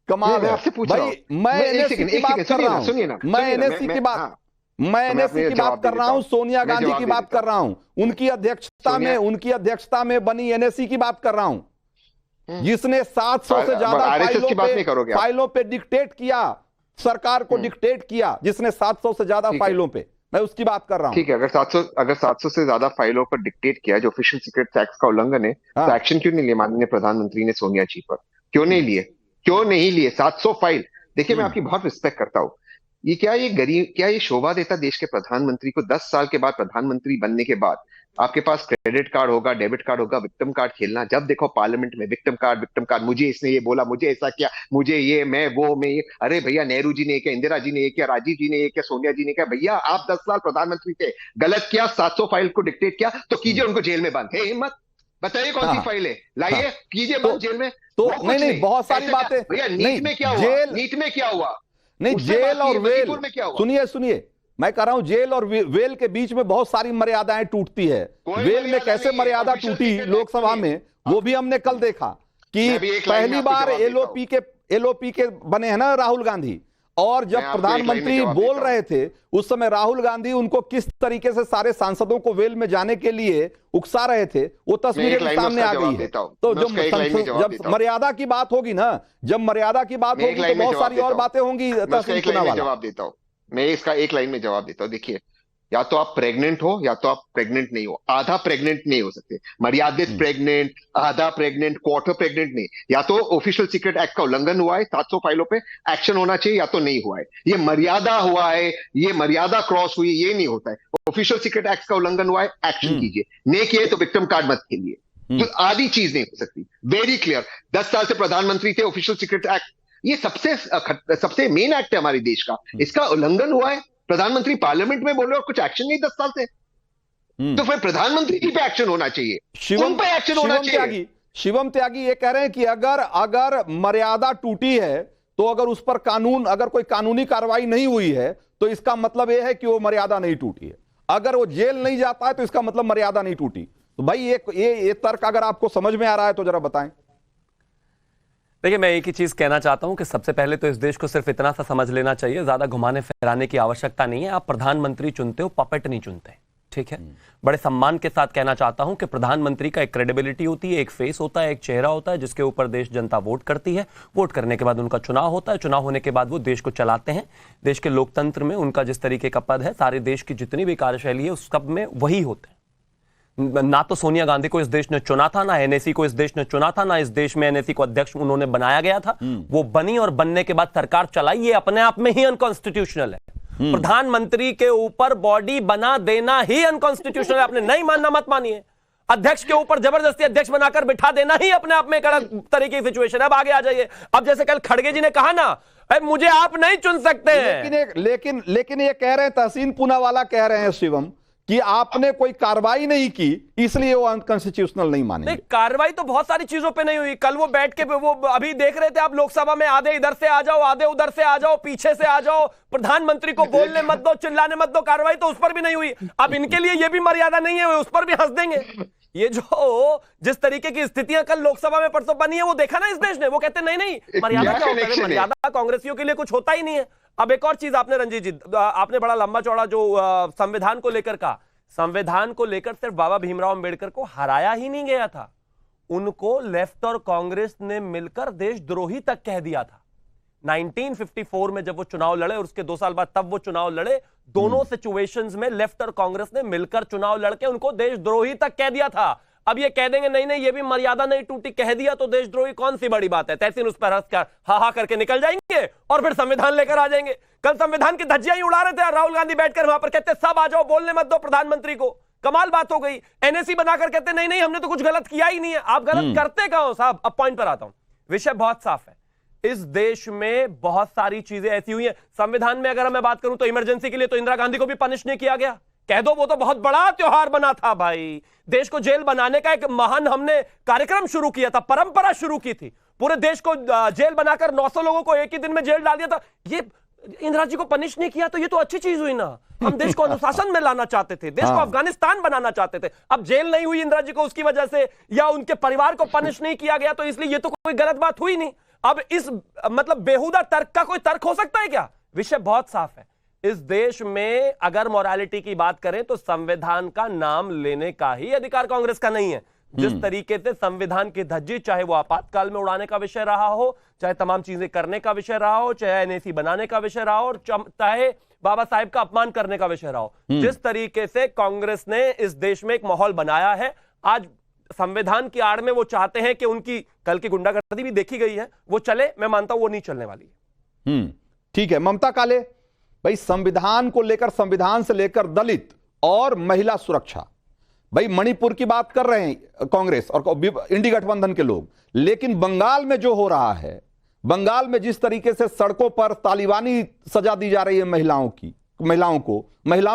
कमाल है। आपसे पूछ रहा हूं, मैं एनएससी की बात कर रहा हूं, मैं एनएससी की बात कर रहा हूं, सोनिया गांधी की बात कर रहा हूं, उनकी अध्यक्षता में बनी एनएससी की बात कर रहा हूं, जिसने 700 से ज्यादा फाइलों पे डिक्टेट किया, सरकार को डिक्टेट किया, जिसने 700 से ज्यादा फाइलों पे, मैं उसकी बात कर रहा हूं। ठीक है, अगर 700 से ज्यादा फाइलों पर डिक्टेट किया जो ऑफिशियल सीक्रेट एक्ट का उल्लंघन है, तो एक्शन क्यों नहीं लिए माननीय प्रधानमंत्री ने सोनिया जी पर? क्यों नहीं लिए 700 फाइल? देखिए मैं आपकी बहुत रिस्पेक्ट करता हूं, ये क्या ये शोभा देता देश के प्रधानमंत्री को 10 साल के बाद प्रधानमंत्री बनने के बाद आपके पास क्रेडिट कार्ड होगा, डेबिट कार्ड होगा, विक्टिम कार्ड खेलना? जब देखो पार्लियामेंट में विक्टिम कार्ड, मुझे इसने ये बोला, मुझे ऐसा किया, मुझे ये, मैं वो, मैं ये। अरे भैया नेहरू जी ने ये किया, इंदिरा जी ने ये किया, राजीव जी ने ये किया, सोनिया जी ने किया। भैया आप 10 साल प्रधानमंत्री थे, गलत किया, 700 फाइल को डिक्टेट किया तो कीजिए उनको जेल में बंद। है हिम्मत? बताइए कौन सी हाँ, फाइल है, लाइए, हाँ, कीजिए तो बात जेल में। तो वो कुछ नहीं, बहुत सारी ऐसे क्या बातें। भैया, नहीं, नीट में क्या हुआ, जेल, नीट में क्या हुआ, नहीं, उससे बात जेल और कीजिए, वेल, मणिपुर में क्या हुआ। सुनिए सुनिए, मैं कह रहा हूं जेल और वेल के बीच में बहुत सारी मर्यादाएं टूटती है। कोई वेल में मर्यादा कैसे नहीं है, मर्यादा ऑफिशियल टूटी सीक्रेट एक्ट लोकसभा सुनिए। में, वो भी हमने कल देखा कि मैं भी एक लाइन में पहली आपको बार जवाब देता एलओपी के बने हैं ना राहुल गांधी, और मैं जब आपको एक लाइन में प्रधानमंत्री जवाब बोल देता हूं। रहे थे उस समय राहुल गांधी उनको किस तरीके से सारे सांसदों को वेल में जाने के लिए उकसा रहे थे, वो मैं तस्वीरें एक भी लाइन में सामने उसका आ जवाब गई है। देता हूं, तो मैं उसका एक लाइन में जवाब जब देता हूं। मर्यादा की बात होगी ना, जब मर्यादा की बात मैं एक होगी तो लाइन में बहुत जवाब सारी देता और हूं, बातें होंगी। मैं उसका तहसीन एक लाइन में पूनावाला, जवाब देता हूं। मैं इसका एक लाइन में जवाब देता हूं। देखिए, या तो आप प्रेग्नेंट हो या तो आप प्रेग्नेंट नहीं हो, आधा प्रेग्नेंट नहीं हो सकते, मर्यादित प्रेग्नेंट, आधा प्रेग्नेंट, क्वार्टर प्रेग्नेंट नहीं। या तो ऑफिशियल सीक्रेट एक्ट का उल्लंघन हुआ है, 700 फाइलों पे एक्शन होना चाहिए, या तो नहीं हुआ है। ये मर्यादा हुआ है, ये मर्यादा क्रॉस हुई, ये नहीं होता है। ऑफिशियल सीक्रेट एक्ट का उल्लंघन हुआ है, एक्शन कीजिए, नहीं किए तो विक्टिम कार्ड मत खेलिए। तो आधी चीज नहीं हो सकती, वेरी क्लियर। 10 साल से प्रधानमंत्री थे, ऑफिशियल सीक्रेट एक्ट ये सबसे मेन एक्ट है हमारे देश का, इसका उल्लंघन हुआ है। प्रधानमंत्री पार्लियामेंट में बोले और कुछ एक्शन नहीं 10 साल से, तो फिर प्रधानमंत्री जी पे एक्शन होना चाहिए, उन पे एक्शन होना चाहिए। शिवम त्यागी ये कह रहे हैं कि अगर मर्यादा टूटी है तो अगर उस पर अगर कोई कानूनी कार्रवाई नहीं हुई है तो इसका मतलब यह है कि वो मर्यादा नहीं टूटी है। अगर वो जेल नहीं जाता है तो इसका मतलब मर्यादा नहीं टूटी। तो भाई ये तर्क अगर आपको समझ में आ रहा है तो जरा बताएं। देखिए, मैं एक ही चीज कहना चाहता हूं कि सबसे पहले तो इस देश को सिर्फ इतना सा समझ लेना चाहिए, ज्यादा घुमाने फिराने की आवश्यकता नहीं है। आप प्रधानमंत्री चुनते हो, पपेट नहीं चुनते, ठीक है। बड़े सम्मान के साथ कहना चाहता हूं कि प्रधानमंत्री का एक क्रेडिबिलिटी होती है, एक फेस होता है, एक चेहरा होता है, जिसके ऊपर देश जनता वोट करती है। वोट करने के बाद उनका चुनाव होता है, चुनाव होने के बाद वो देश को चलाते हैं। देश के लोकतंत्र में उनका जिस तरीके का पद है, सारे देश की जितनी भी कार्यशैली है उस सब में वही होते हैं। ना तो सोनिया गांधी को इस देश ने चुना था, ना एनएसी को इस देश ने चुना था, ना इस देश में एनएसी को अध्यक्ष उन्होंने बनाया गया था। वो बनी और बनने के बाद सरकार चलाई, ये अपने आप में ही अनकॉन्स्टिट्यूशनल है। प्रधानमंत्री के ऊपर बॉडी बना देना ही अनकॉन्स्टिट्यूशनल है। आपने नहीं मानना मत मानिए। अध्यक्ष के ऊपर जबरदस्ती अध्यक्ष बनाकर बिठा देना ही अपने आप में एक अलग तरीके की सिचुएशन है। अब आगे आ जाइए। अब जैसे कल खड़गे जी ने कहा ना, मुझे आप नहीं चुन सकते हैं, लेकिन ये कह रहे हैं, तहसीन पूनावाला कह रहे हैं शिवम कि आपने कोई कार्रवाई नहीं की इसलिए वो अनकॉन्स्टिट्यूशनल नहीं मानेंगे। कार्रवाई तो बहुत सारी चीजों पे नहीं हुई। कल वो बैठ के वो अभी देख रहे थे आप लोकसभा में, आधे इधर से आ जाओ, आधे उधर से आ जाओ, पीछे से आ जाओ, प्रधानमंत्री को बोलने मत दो, चिल्लाने मत दो। कार्रवाई तो उस पर भी नहीं हुई। अब इनके लिए ये भी मर्यादा नहीं है, उस पर भी हंस देंगे। ये जो जिस तरीके की स्थितियां कल लोकसभा में परसों बनी है वो देखा ना इस देश ने। वो कहते नहीं मर्यादा क्या होता है, मर्यादा कांग्रेसियों के लिए कुछ होता ही नहीं है। अब एक और चीज आपने रंजीत जी, आपने बड़ा लंबा चौड़ा जो संविधान को लेकर का, संविधान को लेकर सिर्फ बाबा भीमराव अंबेडकर को हराया ही नहीं गया था, उनको लेफ्ट और कांग्रेस ने मिलकर देशद्रोही तक कह दिया था। 1954 में जब वो चुनाव लड़े और उसके 2 साल बाद तब वो चुनाव लड़े, दोनों सिचुएशंस में लेफ्ट और कांग्रेस ने मिलकर चुनाव लड़के उनको देशद्रोही तक कह दिया था। अब ये कह देंगे नहीं ये भी मर्यादा नहीं टूटी, कह दिया तो देशद्रोही, कौन सी बड़ी बात है। तहसीन उस पर हंस कर हा करके निकल जाएंगे और फिर संविधान लेकर आ जाएंगे। कल संविधान की धज्जियां ही उड़ा रहे थे राहुल गांधी बैठकर वहां पर, कहते सब आ जाओ, बोलने मत दो प्रधानमंत्री को। कमाल बात हो गई। एनएसी बनाकर कहते नहीं हमने तो कुछ गलत किया ही नहीं है। आप गलत करते कहां हो साहब। अब पॉइंट पर आता हूं। विषय बहुत साफ है। इस देश में बहुत सारी चीजें ऐसी हुई हैं। संविधान में अगर मैं बात करूं तो इमरजेंसी के लिए तो इंदिरा गांधी को भी पनिश नहीं किया गया। कह दो वो तो बहुत बड़ा त्योहार बना था भाई। देश को जेल बनाने का एक महान हमने कार्यक्रम शुरू किया था, परंपरा शुरू की थी। पूरे देश को जेल बनाकर 900 लोगों को एक ही दिन में जेल डाल दिया था। ये इंदिरा जी को पनिश नहीं किया तो ये तो अच्छी चीज हुई ना। हम देश को अनुशासन में लाना चाहते थे, देश को अफगानिस्तान बनाना चाहते थे। अब जेल नहीं हुई इंदिरा जी को उसकी वजह से, या उनके परिवार को पनिश नहीं किया गया तो इसलिए ये तो कोई गलत बात हुई नहीं। अब इस मतलब बेहुदा तर्क का कोई तर्क हो सकता है क्या? विषय बहुत साफ है। इस देश में अगर मोरालिटी की बात करें तो संविधान का नाम लेने का ही अधिकार कांग्रेस का नहीं है। जिस तरीके से संविधान की धज्जी, चाहे वो आपातकाल में उड़ाने का विषय रहा हो, चाहे तमाम चीजें करने का विषय रहा हो, चाहे एनएसी बनाने का विषय रहा हो, और चाहे बाबा साहेब का अपमान करने का विषय रहा हो, जिस तरीके से कांग्रेस ने इस देश में एक माहौल बनाया है, आज संविधान की आड़ में वो चाहते हैं कि उनकी कल की गुंडागर्दी भी देखी गई है, वो चले। मैं मानता हूं वो नहीं चलने वाली है। ठीक है। ममता काले भाई, संविधान को लेकर, संविधान से लेकर दलित और महिला सुरक्षा, भाई मणिपुर की बात कर रहे हैं कांग्रेस और इंडी गठबंधन के लोग, लेकिन बंगाल में जो हो रहा है, बंगाल में जिस तरीके से सड़कों पर तालिबानी सजा दी जा रही है महिलाओं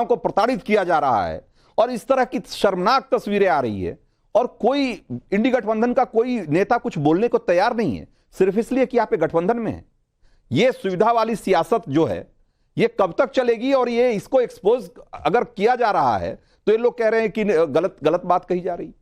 को प्रताड़ित किया जा रहा है और इस तरह की शर्मनाक तस्वीरें आ रही है, और कोई इंडी गठबंधन का कोई नेता कुछ बोलने को तैयार नहीं है, सिर्फ इसलिए कि आप गठबंधन में हैं। ये सुविधा वाली सियासत जो है ये कब तक चलेगी? और ये इसको एक्सपोज अगर किया जा रहा है तो ये लोग कह रहे हैं कि गलत बात कही जा रही।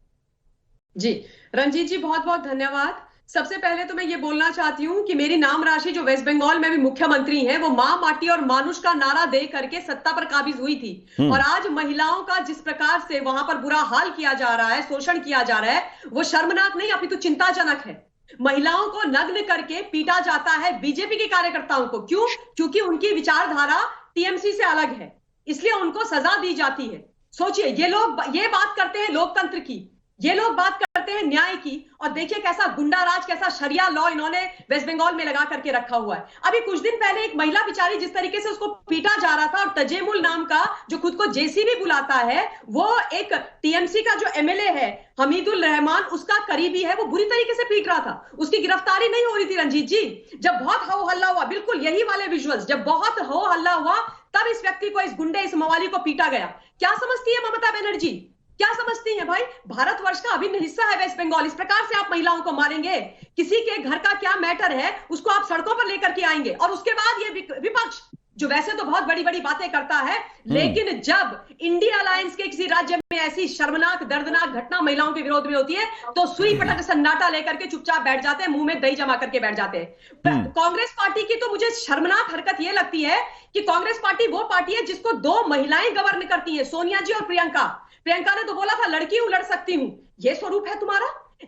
जी रंजीत जी, बहुत बहुत धन्यवाद। सबसे पहले तो मैं ये बोलना चाहती हूँ कि मेरी नाम राशि जो वेस्ट बंगाल में भी मुख्यमंत्री हैं, वो माँ, माटी और मानुष का नारा दे करके सत्ता पर काबिज हुई थी। और आज महिलाओं का जिस प्रकार से वहां पर बुरा हाल किया जा रहा है, शोषण किया जा रहा है, वो शर्मनाक नहीं अपितु चिंताजनक है। महिलाओं को नग्न करके पीटा जाता है बीजेपी के कार्यकर्ताओं को। क्यों? क्योंकि उनकी विचारधारा टीएमसी से अलग है, इसलिए उनको सजा दी जाती है। सोचिए, ये लोग ये बात करते हैं लोकतंत्र की, ये लोग बात करते हैं न्याय की, और देखिए कैसा गुंडा राज, कैसा शरिया लॉ इन्होंने वेस्ट बंगाल में लगा करके रखा हुआ है। अभी कुछ दिन पहले एक महिला बेचारी जिस तरीके से उसको पीटा जा रहा था, और तजेमुल नाम का जो खुद को जेसीबी बुलाता है, वो एक टीएमसी का जो एमएलए है हमीदुल रहमान, उसका करीबी है, वो बुरी तरीके से पीट रहा था। उसकी गिरफ्तारी नहीं हो रही थी रंजीत जी। जब बहुत हो हल्ला हुआ, बिल्कुल यही वाले विजुअल्स, जब बहुत हो हल्ला हुआ तब इस व्यक्ति को, इस गुंडे, इस मवाली को पीटा गया। क्या समझती है ममता बनर्जी? क्या समझती हैं भाई? भारतवर्ष का अभिन्न हिस्सा है वेस्ट बंगाल। इस प्रकार से आप महिलाओं को मारेंगे? किसी के घर का क्या मैटर है उसको आप सड़कों पर लेकर के आएंगे। और उसके बाद ये विपक्ष जो वैसे तो बहुत बड़ी बड़ी बातें करता है, लेकिन जब इंडिया अलायंस के किसी राज्य में ऐसी शर्मनाक दर्दनाक घटना महिलाओं के विरोध में होती है तो सुई पटक सन्नाटा लेकर के चुपचाप बैठ जाते हैं, मुंह में दही जमा करके बैठ जाते हैं। कांग्रेस पार्टी की तो मुझे शर्मनाक हरकत यह लगती है कि कांग्रेस पार्टी वो पार्टी है जिसको 2 महिलाएं गवर्न करती हैं, सोनिया जी और प्रियंका। प्रियंका ने तो बोला था लड़की हूं, लड़ सकती हूं। ये स्वरूप है तुम्हारा?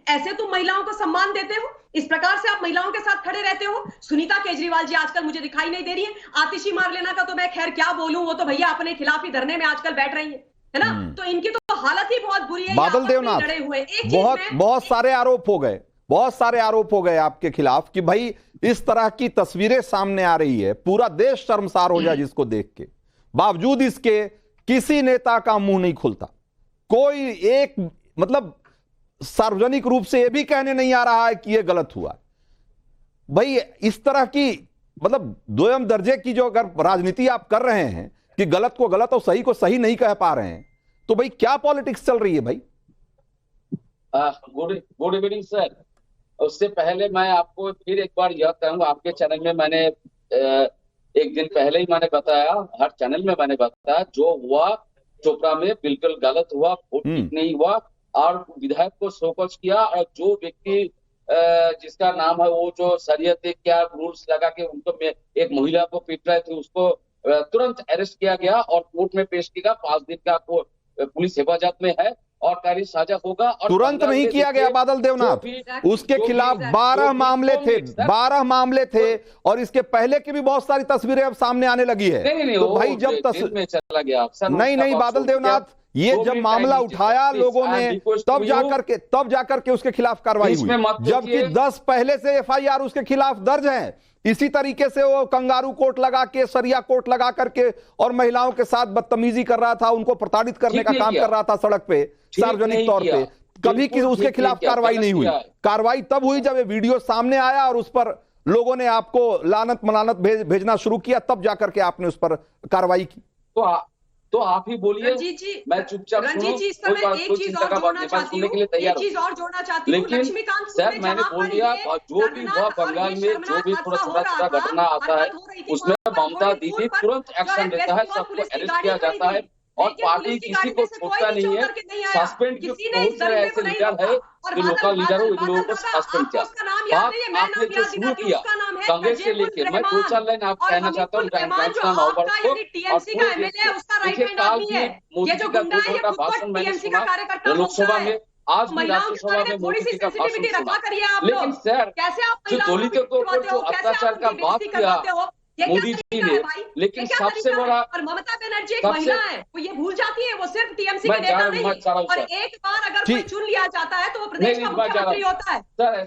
ऐसे तुम महिलाओं को सम्मान देते हो? इस प्रकार से आप महिलाओं के साथ खड़े रहते हो? सुनीता केजरीवाल जी आजकल मुझे दिखाई नहीं दे रही है। आतिशी मार लेना का तो मैं खैर क्या बोलूं, वो तो भैया अपने खिलाफ ही धरने में आजकल बैठ रही है ना? तो इनकी तो हालत ही बहुत बुरी है। बादल देवनाथ, लड़े हुए बहुत सारे आरोप हो गए, बहुत सारे आरोप हो गए आपके खिलाफ कि भाई इस तरह की तस्वीरें सामने आ रही है, पूरा देश शर्मसार हो जाए जिसको देख के। बावजूद इसके किसी नेता का मुंह नहीं खुलता, कोई एक मतलब सार्वजनिक रूप से यह भी कहने नहीं आ रहा है कि यह गलत हुआ। भाई इस तरह की मतलब दोयम दर्जे की जो अगर राजनीति आप कर रहे हैं कि गलत को गलत और सही को सही नहीं कह पा रहे हैं, तो भाई क्या पॉलिटिक्स चल रही है भाई? Good evening sir. उससे पहले मैं आपको फिर एक बार यह कहूंगा, आपके चैनल में मैंने एक दिन पहले ही मैंने बताया, हर चैनल में मैंने बताया, जो हुआ चोपड़ा में बिल्कुल गलत हुआ, वोट ठीक नहीं हुआ, और विधायक को शोकॉज किया, और जो व्यक्ति जिसका नाम है वो जो शरीयत क्या रूल्स लगा के उनको एक महिला को पीट रहे थे, उसको तुरंत अरेस्ट किया गया और कोर्ट में पेश किया। 5 दिन का पुलिस हिफाजत में है और कार्य साझा होगा। और तुरंत नहीं किया गया बादल देवनाथ, उसके खिलाफ 12 मामले थे, 12 मामले थे, और इसके पहले की भी बहुत सारी तस्वीरें अब सामने आने लगी है। नहीं, तो भाई जब में चला गया नहीं बादल देवनाथ, ये जब मामला उठाया लोगों ने तब जाकर के उसके खिलाफ कार्रवाई हुई, जबकि 10 पहले से एफआईआर उसके खिलाफ दर्ज है। इसी तरीके से वो कंगारू कोट लगा के, सरिया कोट लगा करके और महिलाओं के साथ बदतमीजी कर रहा था, उनको प्रताड़ित करने का काम कर रहा था सड़क पे, सार्वजनिक तौर पे। कभी किसी उसके खिलाफ कार्रवाई नहीं हुई। कार्रवाई तब हुई जब ये वीडियो सामने आया और उस पर लोगों ने आपको लानत मलानत भेजना शुरू किया, तब जाकर के आपने उस पर कार्रवाई की। तो आप ही बोलिए, मैं चुपचाप रंजीत जी, इस समय एक चीज और जोड़ना चाहती हूँ, लक्ष्मीकांत सर, मैंने बोल दिया, जो भी हुआ बंगाल में, जो भी थोड़ा छोटा घटना आता है उसमें ममता दीदी तुरंत एक्शन लेता है, सबको अरेस्ट किया जाता है, और पार्टी किसी को छोड़ता नहीं है। सस्पेंड बहुत सारे ऐसे लीडर है जो लोकल लीडर हो, इन लोगों को सस्पेंड किया। बात आपने जो शुरू किया कांग्रेस से लेकर, मैं 2-4 लाइन आप कहना चाहता हूँ। मोदी जी का 2 घंटे का भाषण मैंने सुना लोकसभा में, आज भी राज्यसभा में मोदी जी का भाषण सुना। लेकिन सर, जो दलितों के ऊपर जो अत्याचार का बात किया मोदी जी ने, लेकिन सबसे बड़ा, और ममता बनर्जी एक महिला है, वो ये भूल जाती है, वो सिर्फ टीएमसी के नेता नहीं, और एक बार अगर कोई चुन लिया जाता है तो वो प्रदेश का मुख्यमंत्री होता है।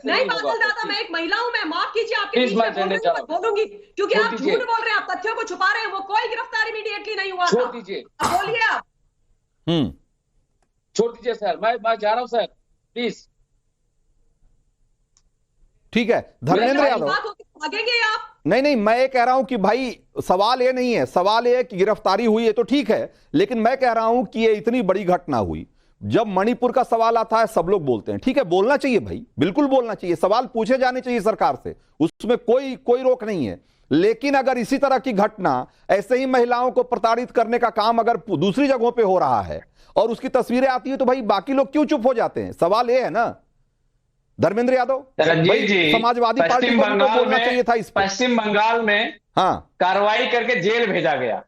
नहीं बादल दादा, मैं एक महिला हूं, मैं माफ कीजिए आपके पीछे बोलूंगी, क्योंकि आप झूठ बोल रहे हैं, आप तथ्यों को छुपा रहे हैं। वो कोई गिरफ्तार इमीडिएटली नहीं हुआ। छोड़ दीजिए, बोलिए आप। छोड़ दीजिए सर, मैं जा रहा हूँ सर, प्लीज। ठीक है धर्मेंद्र यादव, भागेंगे आप? नहीं, मैं ये कह रहा हूं कि भाई सवाल ये नहीं है, सवाल ये है कि गिरफ्तारी हुई है तो ठीक है, लेकिन मैं कह रहा हूं कि ये इतनी बड़ी घटना हुई, जब मणिपुर का सवाल आता है सब लोग बोलते हैं, ठीक है बोलना चाहिए भाई, बिल्कुल बोलना चाहिए, सवाल पूछे जाने चाहिए सरकार से, उसमें कोई रोक नहीं है। लेकिन अगर इसी तरह की घटना ऐसे ही महिलाओं को प्रताड़ित करने का काम अगर दूसरी जगहों पे हो रहा है और उसकी तस्वीरें आती है तो भाई बाकी लोग क्यों चुप हो जाते हैं? सवाल ये है ना धर्मेंद्र यादव, रंजीत जी, समाजवादी पार्टी को बोलना चाहिए था इस पर। पश्चिम बंगाल में कार्रवाई करके जेल भेजा गया।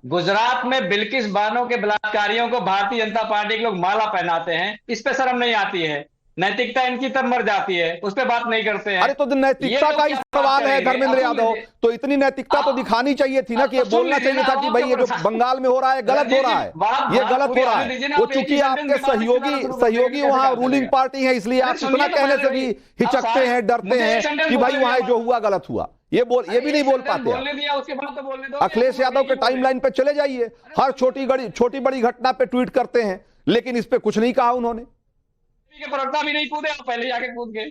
गुजरात में बिल्किस बानो के बलात्कारियों को भारतीय जनता पार्टी के लोग माला पहनाते हैं, इस पे शर्म नहीं आती है, नैतिकता इनकी तब मर जाती है, उस पे बात नहीं करते हैं। अरे तो नैतिकता का ही सवाल है धर्मेंद्र यादव, तो इतनी नैतिकता तो दिखानी चाहिए थी ना कि ये बोलना चाहिए था कि भाई ये जो बंगाल में हो रहा है गलत हो रहा है, ये गलत हो रहा है। वो चूंकि आपके सहयोगी वहां रूलिंग पार्टी है इसलिए आप इतना कहने से भी हिचकते हैं, डरते हैं कि भाई वहां जो हुआ गलत हुआ, ये भी नहीं बोल पाते। अखिलेश यादव के टाइमलाइन पे चले जाइए, हर छोटी बड़ी घटना पे ट्वीट करते हैं, लेकिन इस पे कुछ नहीं कहा उन्होंने। के प्रवक्ता भी नहीं कूदे, आप पहले जाके कूद गए।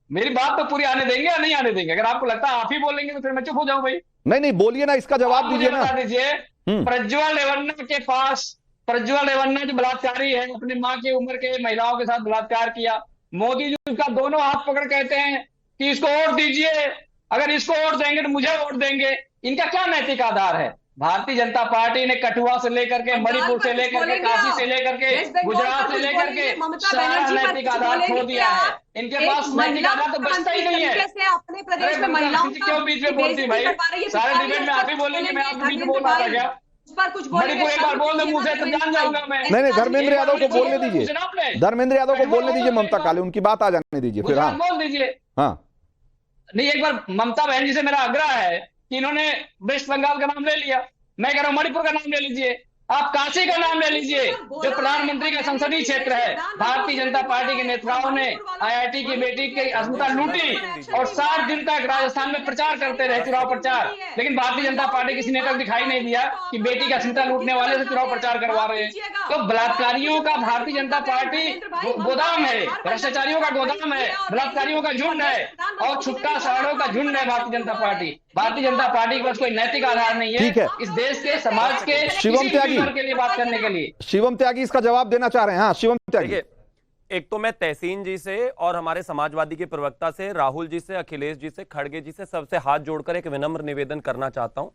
मेरी बात तो पूरी आने देंगे या नहीं आने देंगे? अगर आपको लगता है आप ही बोलेंगे तो फिर मैं चुप हो जाऊं भाई। नहीं बोलिए ना, इसका जवाब दीजिए ना। दीजिए, प्रज्वल रेवन्ना के पास, प्रज्वल रेवन्ना जो बलात्कारी है, अपनी माँ की उम्र के महिलाओं के साथ बलात्कार किया, मोदी जी उसका दोनों हाथ पकड़ कहते हैं कि इसको वोट दीजिए, अगर इसको वोट देंगे तो मुझे वोट देंगे। इनका क्या नैतिक आधार है? भारतीय जनता पार्टी ने कठुआ से लेकर के, मणिपुर से लेकर के, काशी से लेकर के, गुजरात से लेकर के सारा नैतिक आधार खो दिया है। इनके पास नैतिक आधार तो बचता ही नहीं है। अपने प्रदेश में महिलाओं क्यों बीच में बोलती भाई? सारे डिबेट में आप ही बोलेंगे, मैं आपके बीच में बोल रहा था क्या? मणिपुर एक बार बोल दे मुंह से तो जान जाऊंगा मैं। नहीं धर्मेंद्र यादव को बोलने दीजिए, धर्मेंद्र यादव को बोलने दीजिए, ममता काले उनकी बात आ जाने दीजिए फिर। हाँ बोल दीजिए। हाँ नहीं, एक बार ममता बहन जी से मेरा आग्रह है कि इन्होंने वेस्ट बंगाल का नाम ले लिया, मैं कह रहा हूं मणिपुर का नाम ले लीजिए, आप काशी का नाम ले लीजिए, जो प्रधानमंत्री का संसदीय क्षेत्र है। भारतीय जनता पार्टी के नेताओं ने आईआईटी की बेटी की अस्मिता लूटी और 7 दिन तक राजस्थान में प्रचार करते रहे, चुनाव प्रचार, लेकिन भारतीय जनता पार्टी किसी नेता को दिखाई नहीं दिया कि बेटी का अस्मिता लूटने वाले से चुनाव प्रचार करवा रहे हैं। तो बलात्कारियों का भारतीय जनता पार्टी गोदाम है, भ्रष्टाचारियों का गोदाम है, बलात्कारियों का झुंड है और छुट्टा साड़ों का झुंड है भारतीय जनता पार्टी। भारतीय जनता पार्टी के पास कोई नैतिक आधार नहीं है इस देश के समाज के शिवम त्यागी के लिए बात करने के लिए। शिवम त्यागी इसका जवाब देना चाह रहे हैं। हाँ शिवम त्यागी। एक तो मैं तहसीन जी से और हमारे समाजवादी के प्रवक्ता से, राहुल जी से, अखिलेश जी से, खड़गे जी से, सबसे हाथ जोड़कर एक विनम्र निवेदन करना चाहता हूं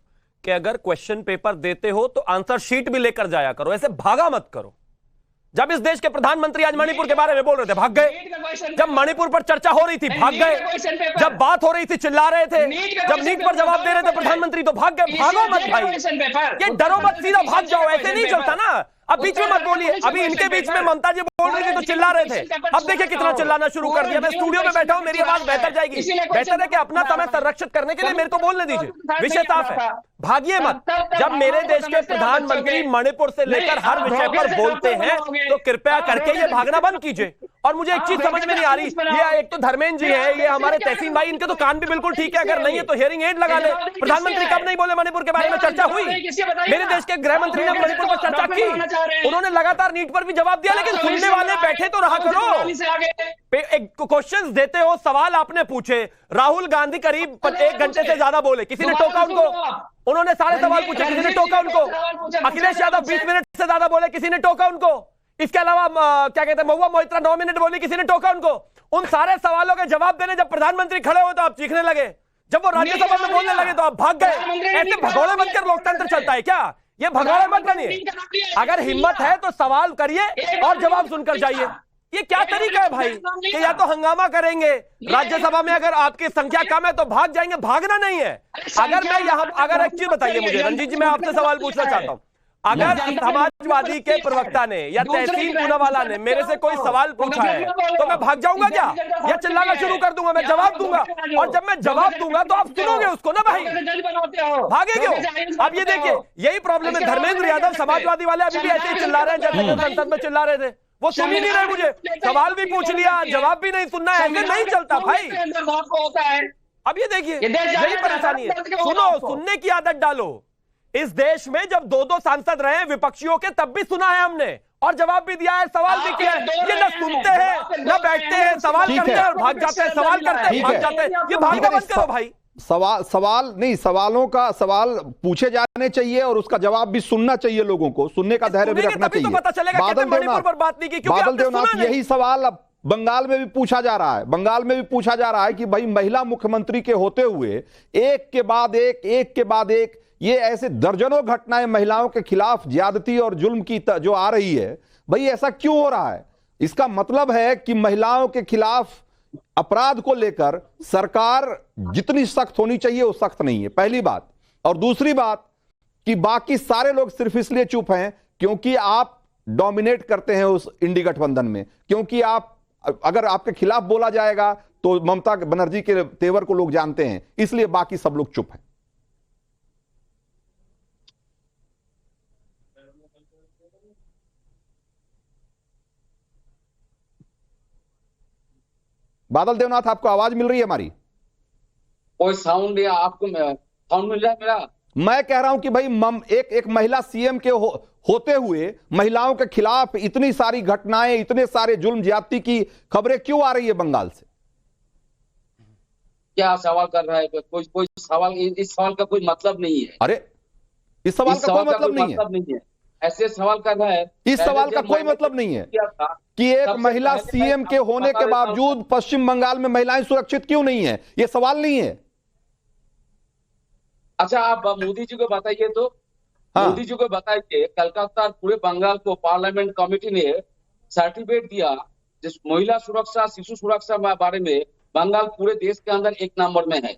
कि अगर क्वेश्चन पेपर देते हो तो आंसर शीट भी लेकर जाया करो, ऐसे भागा मत करो। जब इस देश के प्रधानमंत्री आज मणिपुर के बारे में बोल रहे थे भाग गए, जब मणिपुर पर चर्चा हो रही थी भाग गए, जब बात हो रही थी चिल्ला रहे थे, जब नीट पर जवाब दे रहे थे प्रधानमंत्री तो भाग गए। भागो मत भाई, ये डरो मत, सीधा भाग जाओ, ऐसे नहीं चलता ना। अब बीच में मत बोलिए, अभी इनके बीच में ममता जी बोल रही थी तो चिल्ला रहे थे, अब देखिए कितना चिल्लाना शुरू कर दिया। मैं स्टूडियो में बैठा हूं, मेरी आवाज बेहतर जाएगी, बेहतर है कि अपना समय संरक्षित करने के लिए मेरे को बोलने दीजिए, विषय साफ है, भागिए मत। जब मेरे देश के प्रधानमंत्री मणिपुर से लेकर हर विषय पर बोलते हैं तो कृपया करके ये भागना बंद कीजिए। और मुझे एक चीज समझ में नहीं आ रही, ये एक तो धर्मेंद्र जी है, ये हमारे तहसीन भाई, इनके तो कान भी बिल्कुल ठीक है, अगर नहीं है तो हियरिंग एड लगा ले। प्रधानमंत्री कब नहीं बोले मणिपुर के बारे में? चर्चा हुई, मेरे देश के गृह मंत्री ने मणिपुर पर चर्चा की, उन्होंने लगातार नीट पर भी जवाब दिया, लेकिन सुनने वाले बैठे तो रहा करो। एक क्वेश्चंस देते हो, सवाल आपने पूछे, राहुल गांधी करीब 1 घंटे से ज्यादा बोले, किसी ने टोका उनको? उन्होंने सारे सवाल पूछे, किसी ने टोका उनको? अखिलेश यादव 20 मिनट से ज्यादा बोले, किसी ने टोका उनको? इसके अलावा क्या कहते हैं महुआ मोइत्रा 9 मिनट बोली, किसी ने टोका उनको? उन सारे सवालों के जवाब देने जब प्रधानमंत्री खड़े हो तो आप चीखने लगे, जब वो राज्यसभा में बोलने लगे तो आप भाग गए। ऐसे भगोड़े बनकर लोकतंत्र चलता है क्या? ये भगोड़े मत बनिए, अगर हिम्मत है तो सवाल करिए और जवाब सुनकर जाइए। ये क्या तरीका है भाई कि या तो हंगामा करेंगे राज्यसभा में, अगर आपकी संख्या कम है तो भाग जाएंगे, भागना नहीं है। अगर मैं यहां, अगर एक चीज बताइए मुझे रंजीत जी, मैं आपसे सवाल पूछना चाहता हूं, अगर समाजवादी के प्रवक्ता ने या तहसीन पूनावाला ने मेरे से कोई सवाल पूछा है तो मैं भाग जाऊंगा क्या, या चिल्लाना शुरू कर दूंगा? मैं जवाब दूंगा, और जब मैं जवाब दूंगा तो आप सुनोगे उसको ना भाई, भागे क्यों? अब ये देखिए, यही प्रॉब्लम है। धर्मेंद्र यादव समाजवादी वाले अभी भी ऐसे ही चिल्ला रहे हैं जैसे संसद में चिल्ला रहे थे, वो सुन ही नहीं रहे मुझे, सवाल भी पूछ लिया, जवाब भी नहीं सुनना है, ऐसे नहीं चलता भाई। अब ये देखिए, यही परेशानी है। सुनो, सुनने की आदत डालो। इस देश में जब 2-2 सांसद रहे विपक्षियों के, तब भी सुना है हमने और जवाब भी दिया है, सवाल भी किया है। ये न सुनते हैं न बैठते हैं, सवाल करते हैं और भाग जाते हैं, सवाल करते हैं भाग जाते हैं। ये भागना बंद करो भाई, सवाल नहीं, सवाल पूछे जाने चाहिए और उसका जवाब भी सुनना चाहिए, लोगों को सुनने का धैर्य भी रखना चाहिए। तो पता चलेगा बादल देवनाथ यही सवाल अब बंगाल में भी पूछा जा रहा है। बंगाल में भी पूछा जा रहा है कि भाई महिला मुख्यमंत्री के होते हुए एक के बाद एक ये ऐसे दर्जनों घटनाएं महिलाओं के खिलाफ ज्यादती और जुल्म की जो आ रही है, भाई ऐसा क्यों हो रहा है? इसका मतलब है कि महिलाओं के खिलाफ अपराध को लेकर सरकार जितनी सख्त होनी चाहिए वो सख्त नहीं है, पहली बात। और दूसरी बात कि बाकी सारे लोग सिर्फ इसलिए चुप हैं क्योंकि आप डोमिनेट करते हैं उस इंडी गठबंधन में, क्योंकि आप अगर आपके खिलाफ बोला जाएगा तो ममता बनर्जी के तेवर को लोग जानते हैं, इसलिए बाकी सब लोग चुप हैं। बादल देवनाथ, आपको आवाज मिल रही है हमारी? कोई साउंड या आपको साउंड मिल रहा है मेरा? मैं कह रहा हूं कि भाई एक महिला सीएम के होते हुए महिलाओं के खिलाफ इतनी सारी घटनाएं, इतने सारे जुल्म ज्यादती की खबरें क्यों आ रही है बंगाल से? क्या सवाल कर रहा है? कोई सवाल, इस सवाल का कोई मतलब नहीं है। अरे इस सवाल का कोई मतलब नहीं है। ऐसे सवाल कर रहा है, इस सवाल का कोई मतलब नहीं है कि एक महिला सीएम के होने के बावजूद पश्चिम बंगाल में महिलाएं सुरक्षित क्यों नहीं है, यह सवाल नहीं है। अच्छा, आप मोदी जी को बताइए तो। हाँ। मोदी जी को बताइए, कलकत्ता और पूरे बंगाल को पार्लियामेंट कमेटी ने सर्टिफिकेट दिया जिस महिला सुरक्षा, शिशु सुरक्षा बारे में बंगाल पूरे देश के अंदर 1 नंबर में है।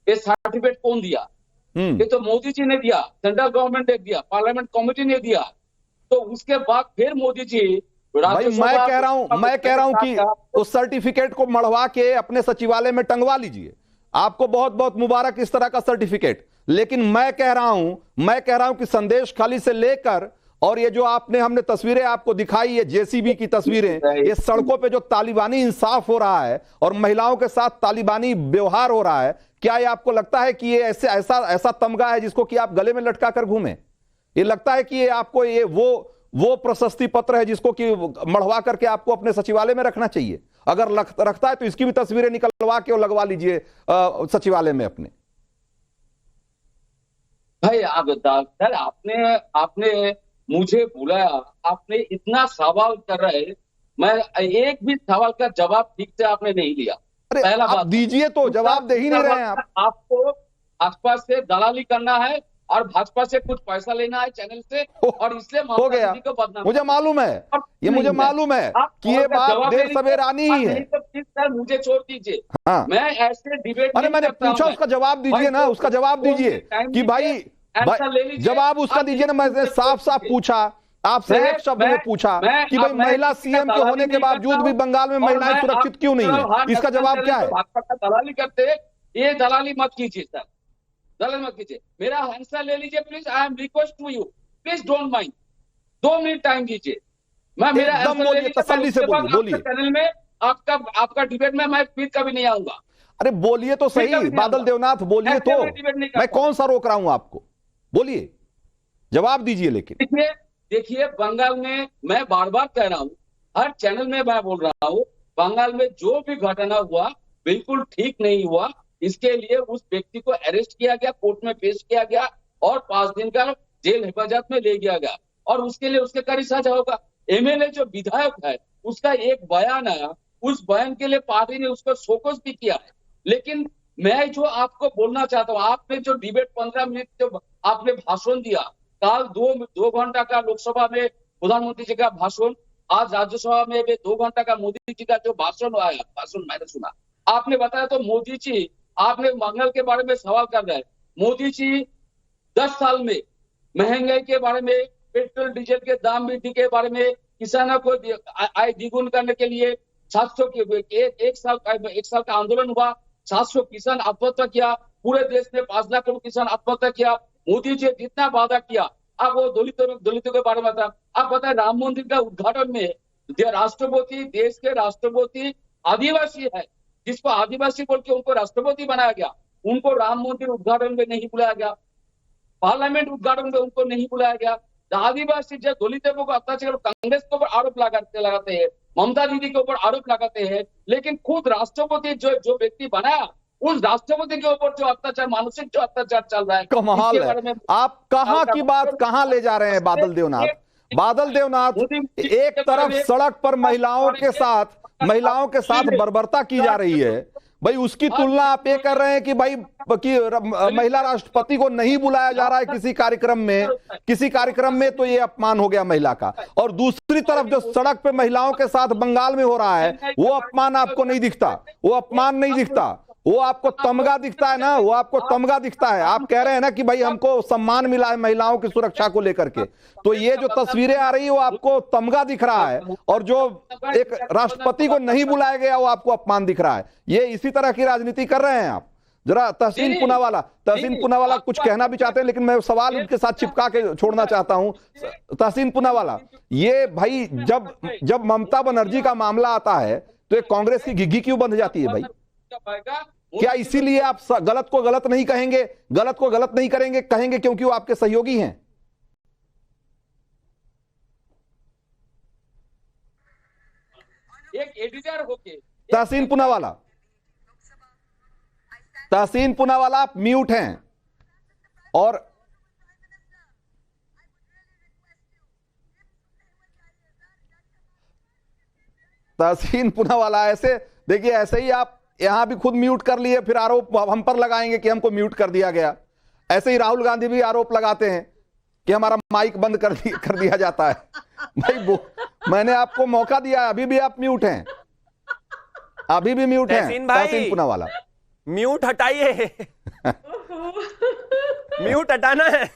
ये सर्टिफिकेट कौन दिया? ये तो मोदी जी ने दिया, सेंट्रल गवर्नमेंट ने दिया, पार्लियामेंट कमेटी ने दिया। तो उसके बाद फिर मोदी जी भाई मैं कह रहा हूं कि उस सर्टिफिकेट को मढ़वा के अपने सचिवालय में टंगवा लीजिए, आपको बहुत बहुत मुबारक इस तरह का सर्टिफिकेट। लेकिन मैं कह रहा हूं कि संदेश खाली से लेकर और ये जो हमने तस्वीरें आपको दिखाई है, जेसीबी की तस्वीरें, ये सड़कों पे जो तालिबानी इंसाफ हो रहा है और महिलाओं के साथ तालिबानी व्यवहार हो रहा है, क्या ये आपको लगता है कि ये ऐसा तमगा है जिसको कि आप गले में लटका कर घूमें? ये लगता है कि ये आपको ये वो प्रशस्ति पत्र है जिसको कि मढ़वा करके आपको अपने सचिवालय में रखना चाहिए? अगर रखता है तो इसकी भी तस्वीरें निकलवा के और लगवा लीजिए सचिवालय में अपने। भाई सर, आपने मुझे बुलाया, आपने इतना सवाल कर रहे, मैं एक भी सवाल का जवाब ठीक से आपने नहीं लिया। पहला बात दीजिए, तो जवाब दे ही नहीं रहे हैं आप। आपको भाजपा से दलाली करना है और भाजपा से कुछ पैसा लेना है चैनल से, और इसलिए हो गया। मुझे मालूम है, ये मुझे मालूम है कि ये बात देर सवेर आनी ही है। सर मुझे छोड़ दीजिए। हाँ। मैं ऐसे डिबेट, अरे मैंने पूछा, उसका जवाब दीजिए ना, उसका जवाब दीजिए कि भाई जवाब उसका दीजिए ना। मैंने साफ पूछा आपसे, एक शब्द में पूछा कि भाई महिला सीएम के होने के बावजूद भी बंगाल में महिलाएं सुरक्षित क्यों नहीं है, इसका जवाब क्या है? भाजपा का दलाली करते, ये दलाली मत कीजिए सर, दलाली मत कीजिए। मेरा आंसर ले लीजिए please, I am request to you, please don't mind. 2 minute time दीजिए, मैं मेरा आंसर ले लीजिए, तसल्ली से बोलिए। चैनल में आपका डिबेट में मैं फिर कभी नहीं आऊंगा। अरे बोलिए तो सही बादल देवनाथ, बोलिए तो, मैं कौन सा रोक रहा हूं आपको? बोलिए, जवाब दीजिए। लेकिन देखिए बंगाल में, मैं बार बार कह रहा हूं, हर चैनल में मैं बोल रहा हूं, बंगाल में जो भी घटना हुआ बिल्कुल ठीक नहीं हुआ। इसके लिए उस व्यक्ति को अरेस्ट किया गया, कोर्ट में पेश किया गया और 5 दिन का जेल हिफाजत में ले गया गया, और उसके लिए उसके कड़ी सजा होगा। एमएलए जो विधायक है उसका एक बयान आया, उस बयान के लिए पार्टी ने उसको शोकॉज भी किया है। लेकिन मैं जो आपको बोलना चाहता हूँ, आपने जो डिबेट 15 मिनट जो आपने भाषण दिया, कल 2 घंटा का लोकसभा में प्रधानमंत्री जी का भाषण, आज राज्यसभा में भी 2 घंटा का मोदी जी का जो भाषण आया, भाषण मैंने सुना, आपने बताया तो मोदी जी, आपने मंगल के बारे में सवाल कर रहे हैं। मोदी जी 10 साल में महंगाई के बारे में, पेट्रोल डीजल के दाम वृद्धि के बारे में, किसानों को आय द्विगुण करने के लिए 700 के एक साल का आंदोलन हुआ, 700 किसान आत्महत्या किया, पूरे देश में 5 लाख किसान आत्महत्या किया। मोदी जी जितना वादा किया, अब वो दलितों के बारे में था। आप बताए राम मंदिर का उद्घाटन में राष्ट्रपति, देश के राष्ट्रपति आदिवासी है, जिसको आदिवासी बोल के उनको राष्ट्रपति बनाया गया, उनको राम मंदिर उद्घाटन में नहीं बुलाया गया, पार्लियामेंट उद्घाटन में उनको नहीं बुलाया गया। आदिवासी जो दलितों को अत्याचार, कांग्रेस के ऊपर आरोप लगाते हैं, ममता दीदी के ऊपर आरोप लगाते हैं, लेकिन खुद राष्ट्रपति जो व्यक्ति बनाया उस राष्ट्रपति के ऊपर जो अत्याचार, मानसिक जो अत्याचार चल रहा है, कमाल इसके बारे है। में आप कहां की बात कहां ले जा रहे हैं बादल देवनाथ? बादल देवनाथ, एक तरफ सड़क पर महिलाओं के साथ बर्बरता की जा रही है भाई, उसकी तुलना आप ये कर रहे हैं कि भाई महिला राष्ट्रपति को नहीं बुलाया जा रहा है किसी कार्यक्रम में, तो ये अपमान हो गया महिला का। और दूसरी तरफ जो सड़क पे महिलाओं के साथ बंगाल में हो रहा है वो अपमान आपको नहीं दिखता, वो अपमान नहीं दिखता, वो आपको तमगा दिखता है ना, वो आपको तमगा दिखता है। आप कह रहे हैं ना कि भाई हमको सम्मान मिला है महिलाओं की सुरक्षा को लेकर के, तो ये जो तस्वीरें आ रही है वो आपको तमगा दिख रहा है, और जो एक राष्ट्रपति को नहीं बुलाया गया वो आपको अपमान दिख रहा है। ये इसी तरह की राजनीति कर रहे हैं आप। जरा तहसीन पूनावाला कुछ कहना भी चाहते हैं, लेकिन मैं सवाल उनके साथ चिपका के छोड़ना चाहता हूं। तहसीन पूनावाला, ये भाई जब ममता बनर्जी का मामला आता है तो ये कांग्रेस की घिघी क्यों बंध जाती है भाई? क्या इसीलिए आप गलत को गलत नहीं कहेंगे, गलत को गलत नहीं कहेंगे क्योंकि वो आपके सहयोगी हैं? एक एडिटर होके तहसीन पूनावाला आप म्यूट हैं। और तहसीन पूनावाला, ऐसे देखिए, ऐसे ही आप यहां भी खुद म्यूट कर लिए, फिर आरोप हम पर लगाएंगे कि हमको म्यूट कर दिया गया। ऐसे ही राहुल गांधी भी आरोप लगाते हैं कि हमारा माइक बंद कर दिया जाता है। भाई मैंने आपको मौका दिया, अभी भी आप म्यूट हैं, अभी भी म्यूट हैं। तहसीन पूनावाला, म्यूट हटाइए। म्यूट हटाना है।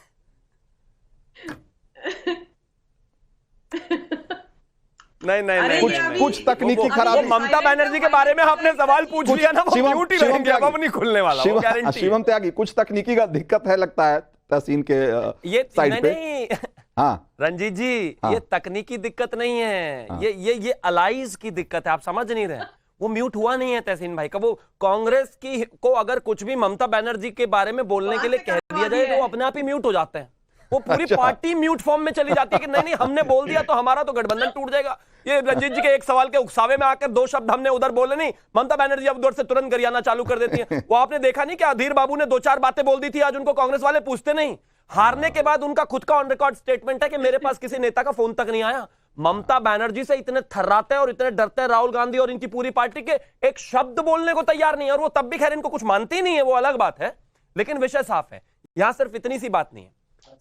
नहीं, कुछ तकनीकी खराबी। ममता बनर्जी के बारे में आपने सवाल पूछ लिया ना, वो म्यूट ही रहेंगे, अब नहीं खुलने वाला, वो गारंटी। शिवम त्यागी, कुछ तकनीकी का दिक्कत है लगता है तहसीन के साइड पे। नहीं हाँ रंजीत जी, हाँ। ये तकनीकी दिक्कत नहीं है, हाँ। ये अलाइज की दिक्कत है, आप समझ नहीं रहे। वो म्यूट हुआ नहीं है तहसीन भाई का। वो कांग्रेस की को अगर कुछ भी ममता बनर्जी के बारे में बोलने के लिए कह दिया जाए तो वो अपने आप ही म्यूट हो जाते हैं। वो पूरी पार्टी म्यूट फॉर्म में चली जाती है कि नहीं हमने बोल दिया तो हमारा तो गठबंधन टूट जाएगा। ये रंजीत जी के एक सवाल के उकसावे में आकर दो शब्द हमने उधर बोले नहीं, ममता बनर्जी अब उधर से तुरंत गरियाना चालू कर देती है। वो आपने देखा नहीं कि अधीर बाबू ने 2-4 बातें बोल दी थी, आज उनको कांग्रेस वाले पूछते नहीं। हारने के बाद उनका खुद का ऑन रिकॉर्ड स्टेटमेंट है कि मेरे पास किसी नेता का फोन तक नहीं आया। ममता बनर्जी से इतने थर्राते हैं और इतने डरते हैं राहुल गांधी और इनकी पूरी पार्टी के, एक शब्द बोलने को तैयार नहीं है। और वो तब भी खैर इनको कुछ मानती नहीं है, वो अलग बात है, लेकिन विषय साफ है। यहां सिर्फ इतनी सी बात नहीं है,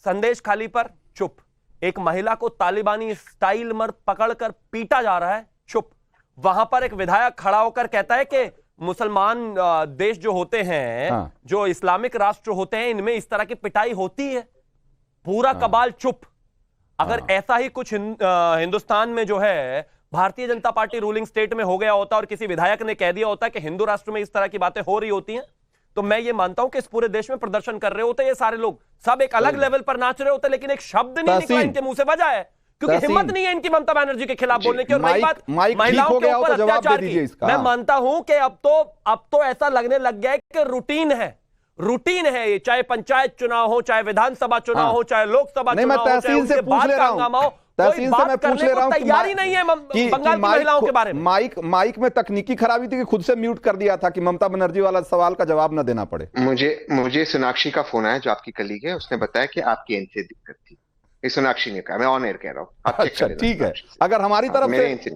संदेश खाली पर चुप, एक महिला को तालिबानी स्टाइल में पकड़कर पीटा जा रहा है, चुप। वहां पर एक विधायक खड़ा होकर कहता है कि मुसलमान देश जो होते हैं, हाँ। जो इस्लामिक राष्ट्र होते हैं, इनमें इस तरह की पिटाई होती है। पूरा कबाल चुप। अगर ऐसा ही कुछ हिंदुस्तान में जो है Bharatiya Janata party ruling state में हो गया होता और किसी विधायक ने कह दिया होता कि हिंदू राष्ट्र में इस तरह की बातें हो रही होती हैं, तो मैं ये मानता हूं कि इस पूरे देश में प्रदर्शन कर रहे होते ये सारे लोग, सब एक अलग लेवल पर नाच रहे होते, लेकिन एक शब्द नहीं निकला इनके मुंह से। वजह है क्योंकि हिम्मत नहीं है इनकी ममता बनर्जी के खिलाफ बोलने की। और रही बात महिलाओं के ऊपर अत्याचार की, मैं मानता हूं कि अब तो ऐसा लगने लग गया है कि रूटीन है ये, चाहे पंचायत चुनाव हो, चाहे विधानसभा चुनाव हो, चाहे लोकसभा चुनाव हो, चाहे उसके बाद का हंगामा हो, कोई बात करने को तैयारी नहीं है बंगाल की महिलाओं के बारे में। माइक में तकनीकी खराबी थी कि खुद से म्यूट कर दिया था कि ममता बनर्जी वाला सवाल का जवाब न देना पड़े। मुझे सोनाक्षी का फोन आया जो आपकी कलीग है, उसने बताया कि आपकी एंड से दिक्कत थी। ये सोनाक्षी ने कहा, मैं ऑन एयर कह रहा हूँ। अच्छा ठीक है, अगर हमारी तरफ से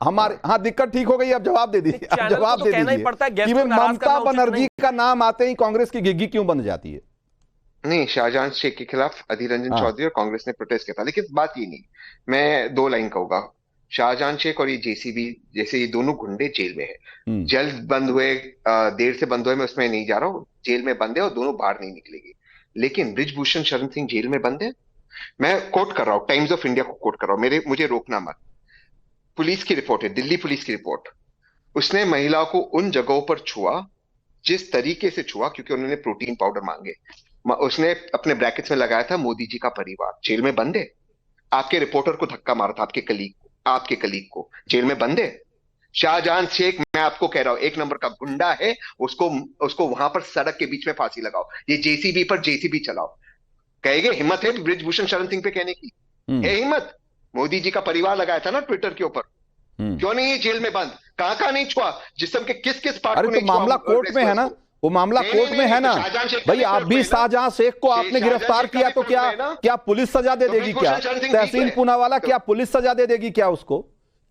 हमारी दिक्कत ठीक हो गई, अब जवाब दे दीजिए, अब जवाब दे दीजिए कि ममता बनर्जी का नाम आते ही कांग्रेस की घिघी क्यों बन जाती है? नहीं, शाहजहां शेख के खिलाफ अधीर रंजन चौधरी और कांग्रेस ने प्रोटेस्ट किया था, लेकिन बात ये नहीं। मैं 2 लाइन कहूंगा। शाहजहां शेख और ये जेसीबी जैसे ये दोनों गुंडे जेल में है, जल्द बंद हुए, देर से बंद हुए, मैं उसमें नहीं जा रहा हूँ, जेल में बंद है और दोनों बाहर नहीं निकलेंगे। लेकिन बृजभूषण शरण सिंह जेल में बंद है। मैं कोट कर रहा हूँ, टाइम्स ऑफ इंडिया को कोट कर रहा हूँ, मुझे रोकना मत। पुलिस की रिपोर्ट है, दिल्ली पुलिस की रिपोर्ट। उसने महिलाओं को उन जगहों पर छुआ जिस तरीके से छुआ, क्योंकि उन्होंने प्रोटीन पाउडर मांगे। उसने अपने ब्रैकेट्स में लगाया था मोदी जी का परिवार जेल में बंद है। आपके रिपोर्टर को धक्का मारा था, आपके कलीग को जेल में बंद है। शाहजहां शेख, मैं आपको कह रहा हूं, 1 नंबर का गुंडा है, उसको वहां पर सड़क के बीच में फांसी लगाओ। ये जेसीबी पर जेसीबी चलाओ। कहेंगे हिम्मत है बृजभूषण शरण सिंह पे कहने की? है हिम्मत? मोदी जी का परिवार लगाया था ना ट्विटर के ऊपर, क्यों नहीं है जेल में बंद? कहां नहीं छुआ? जिस्म के किस किस पार्ट अरे को तो नहीं छुआ? मामला कोर्ट में है ना, वो मामला कोर्ट में है ना भाई। आप भी शाहजहां शेख को आपने गिरफ्तार किया तो क्या पुलिस सजा दे देगी? क्या तहसीन पूनावाला क्या पुलिस सजा दे देगी क्या उसको?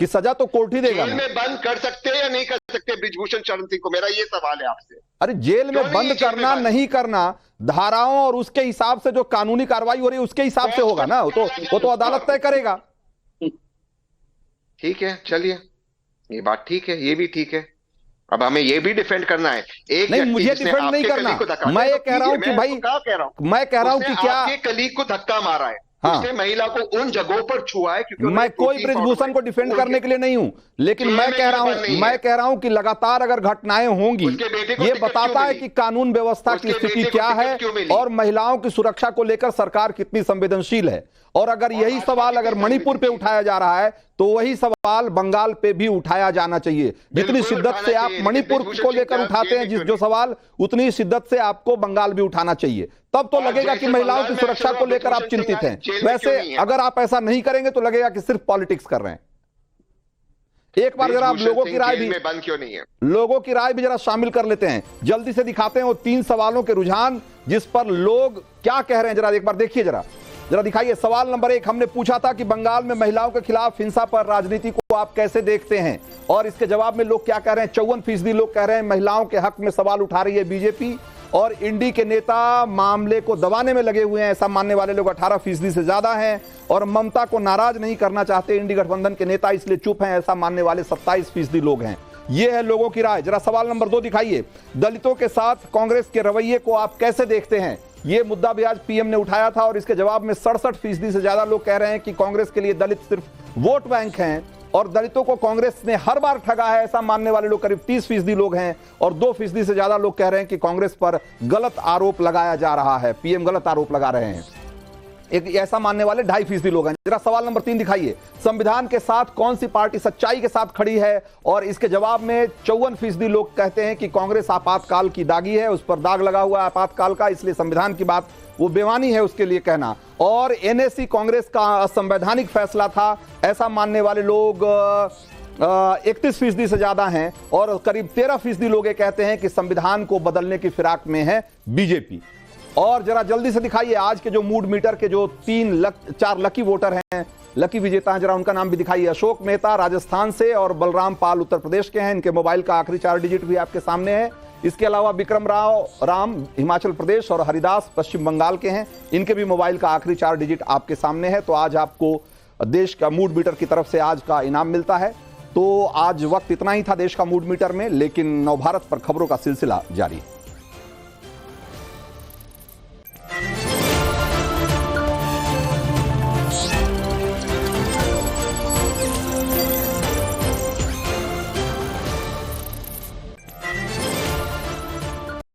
कि सजा तो कोर्ट ही देगा। जेल में बंद कर सकते हैं या नहीं कर सकते ब्रिजभूषण शरण सिंह को? मेरा ये सवाल है आपसे। अरे जेल में बंद करना नहीं करना धाराओं और उसके हिसाब से जो कानूनी कार्रवाई हो रही है उसके हिसाब से होगा ना, वो तो अदालत तय करेगा। ठीक है, चलिए ये बात ठीक है, ये भी ठीक है। अब हमें ये भी डिफेंड करना है। एक नहीं, मुझे डिफेंड नहीं करना। मैं ये कह रहा हूं कि भाई, मैं कह रहा हूं कि क्या आपके कलीग को धक्का मारा है, हाँ। उसने महिला को उन जगहों पर छुआ है क्योंकि मैं कोई ब्रिजभूषण को डिफेंड करने के लिए नहीं हूं, लेकिन मैं कह रहा हूं कि लगातार अगर घटनाएं होंगी ये बताता है कि कानून व्यवस्था की स्थिति क्या है और महिलाओं की सुरक्षा को लेकर सरकार कितनी संवेदनशील है। और अगर यही सवाल अगर मणिपुर पे उठाया जा रहा है तो वही सवाल बंगाल पे भी उठाया जाना चाहिए। जितनी शिद्दत से आप मणिपुर को लेकर उठाते हैं जो सवाल, उतनी शिद्दत से आपको बंगाल भी उठाना चाहिए। तब तो लगेगा कि महिलाओं की सुरक्षा को लेकर आप चिंतित हैं। वैसे अगर आप ऐसा नहीं करेंगे तो लगेगा कि सिर्फ पॉलिटिक्स कर रहे हैं। एक बार जरा आप लोगों की राय भी बंद क्यों नहीं है, लोगों की राय भी जरा शामिल कर लेते हैं। जल्दी से दिखाते हैं वो 3 सवालों के रुझान जिस पर लोग क्या कह रहे हैं। जरा एक बार देखिए, जरा दिखाइए। सवाल नंबर 1 हमने पूछा था कि बंगाल में महिलाओं के खिलाफ हिंसा पर राजनीति को आप कैसे देखते हैं, और इसके जवाब में लोग क्या कह रहे हैं। 54% लोग कह रहे हैं महिलाओं के हक में सवाल उठा रही है बीजेपी, और इंडी के नेता मामले को दबाने में लगे हुए हैं ऐसा मानने वाले लोग 18% से ज्यादा हैं, और ममता को नाराज नहीं करना चाहते इंडी गठबंधन के नेता इसलिए चुप हैं ऐसा मानने वाले 27% लोग हैं। ये है लोगों की राय। जरा सवाल नंबर 2 दिखाइए। दलितों के साथ कांग्रेस के रवैये को आप कैसे देखते हैं? ये मुद्दा भी आज पीएम ने उठाया था, और इसके जवाब में 67% से ज्यादा लोग कह रहे हैं कि कांग्रेस के लिए दलित सिर्फ वोट बैंक हैं और दलितों को कांग्रेस ने हर बार ठगा है ऐसा मानने वाले लोग करीब 30% लोग हैं, और 2% से ज्यादा लोग कह रहे हैं कि कांग्रेस पर गलत आरोप लगाया जा रहा है, पीएम गलत आरोप लगा रहे हैं। एक ऐसा मानने वाले 2.5% लोग हैं। जरा सवाल नंबर 3 दिखाइए। संविधान के साथ कौन सी पार्टी सच्चाई के साथ खड़ी है? और इसके जवाब में 54% लोग कहते हैं कि कांग्रेस आपातकाल की दागी है, उस पर दाग लगा हुआ है आपातकाल का, इसलिए संविधान की बात वो बेमानी है उसके लिए कहना। और एनएसी कांग्रेस का असंवैधानिक फैसला था ऐसा मानने वाले लोग 31% से ज्यादा हैं, और करीब 13% लोग ये कहते हैं कि संविधान को बदलने की फिराक में है बीजेपी। और जरा जल्दी से दिखाइए आज के जो मूड मीटर के जो 4 लकी वोटर हैं, लकी विजेता हैं, जरा उनका नाम भी दिखाइए। अशोक मेहता राजस्थान से और बलराम पाल उत्तर प्रदेश के हैं, इनके मोबाइल का आखिरी 4 डिजिट भी आपके सामने है। इसके अलावा विक्रम राम हिमाचल प्रदेश और हरिदास पश्चिम बंगाल के हैं, इनके भी मोबाइल का आखिरी 4 डिजिट आपके सामने है। तो आज आपको देश का मूड मीटर की तरफ से आज का इनाम मिलता है। तो आज वक्त इतना ही था देश का मूड मीटर में, लेकिन नवभारत पर खबरों का सिलसिला जारी है।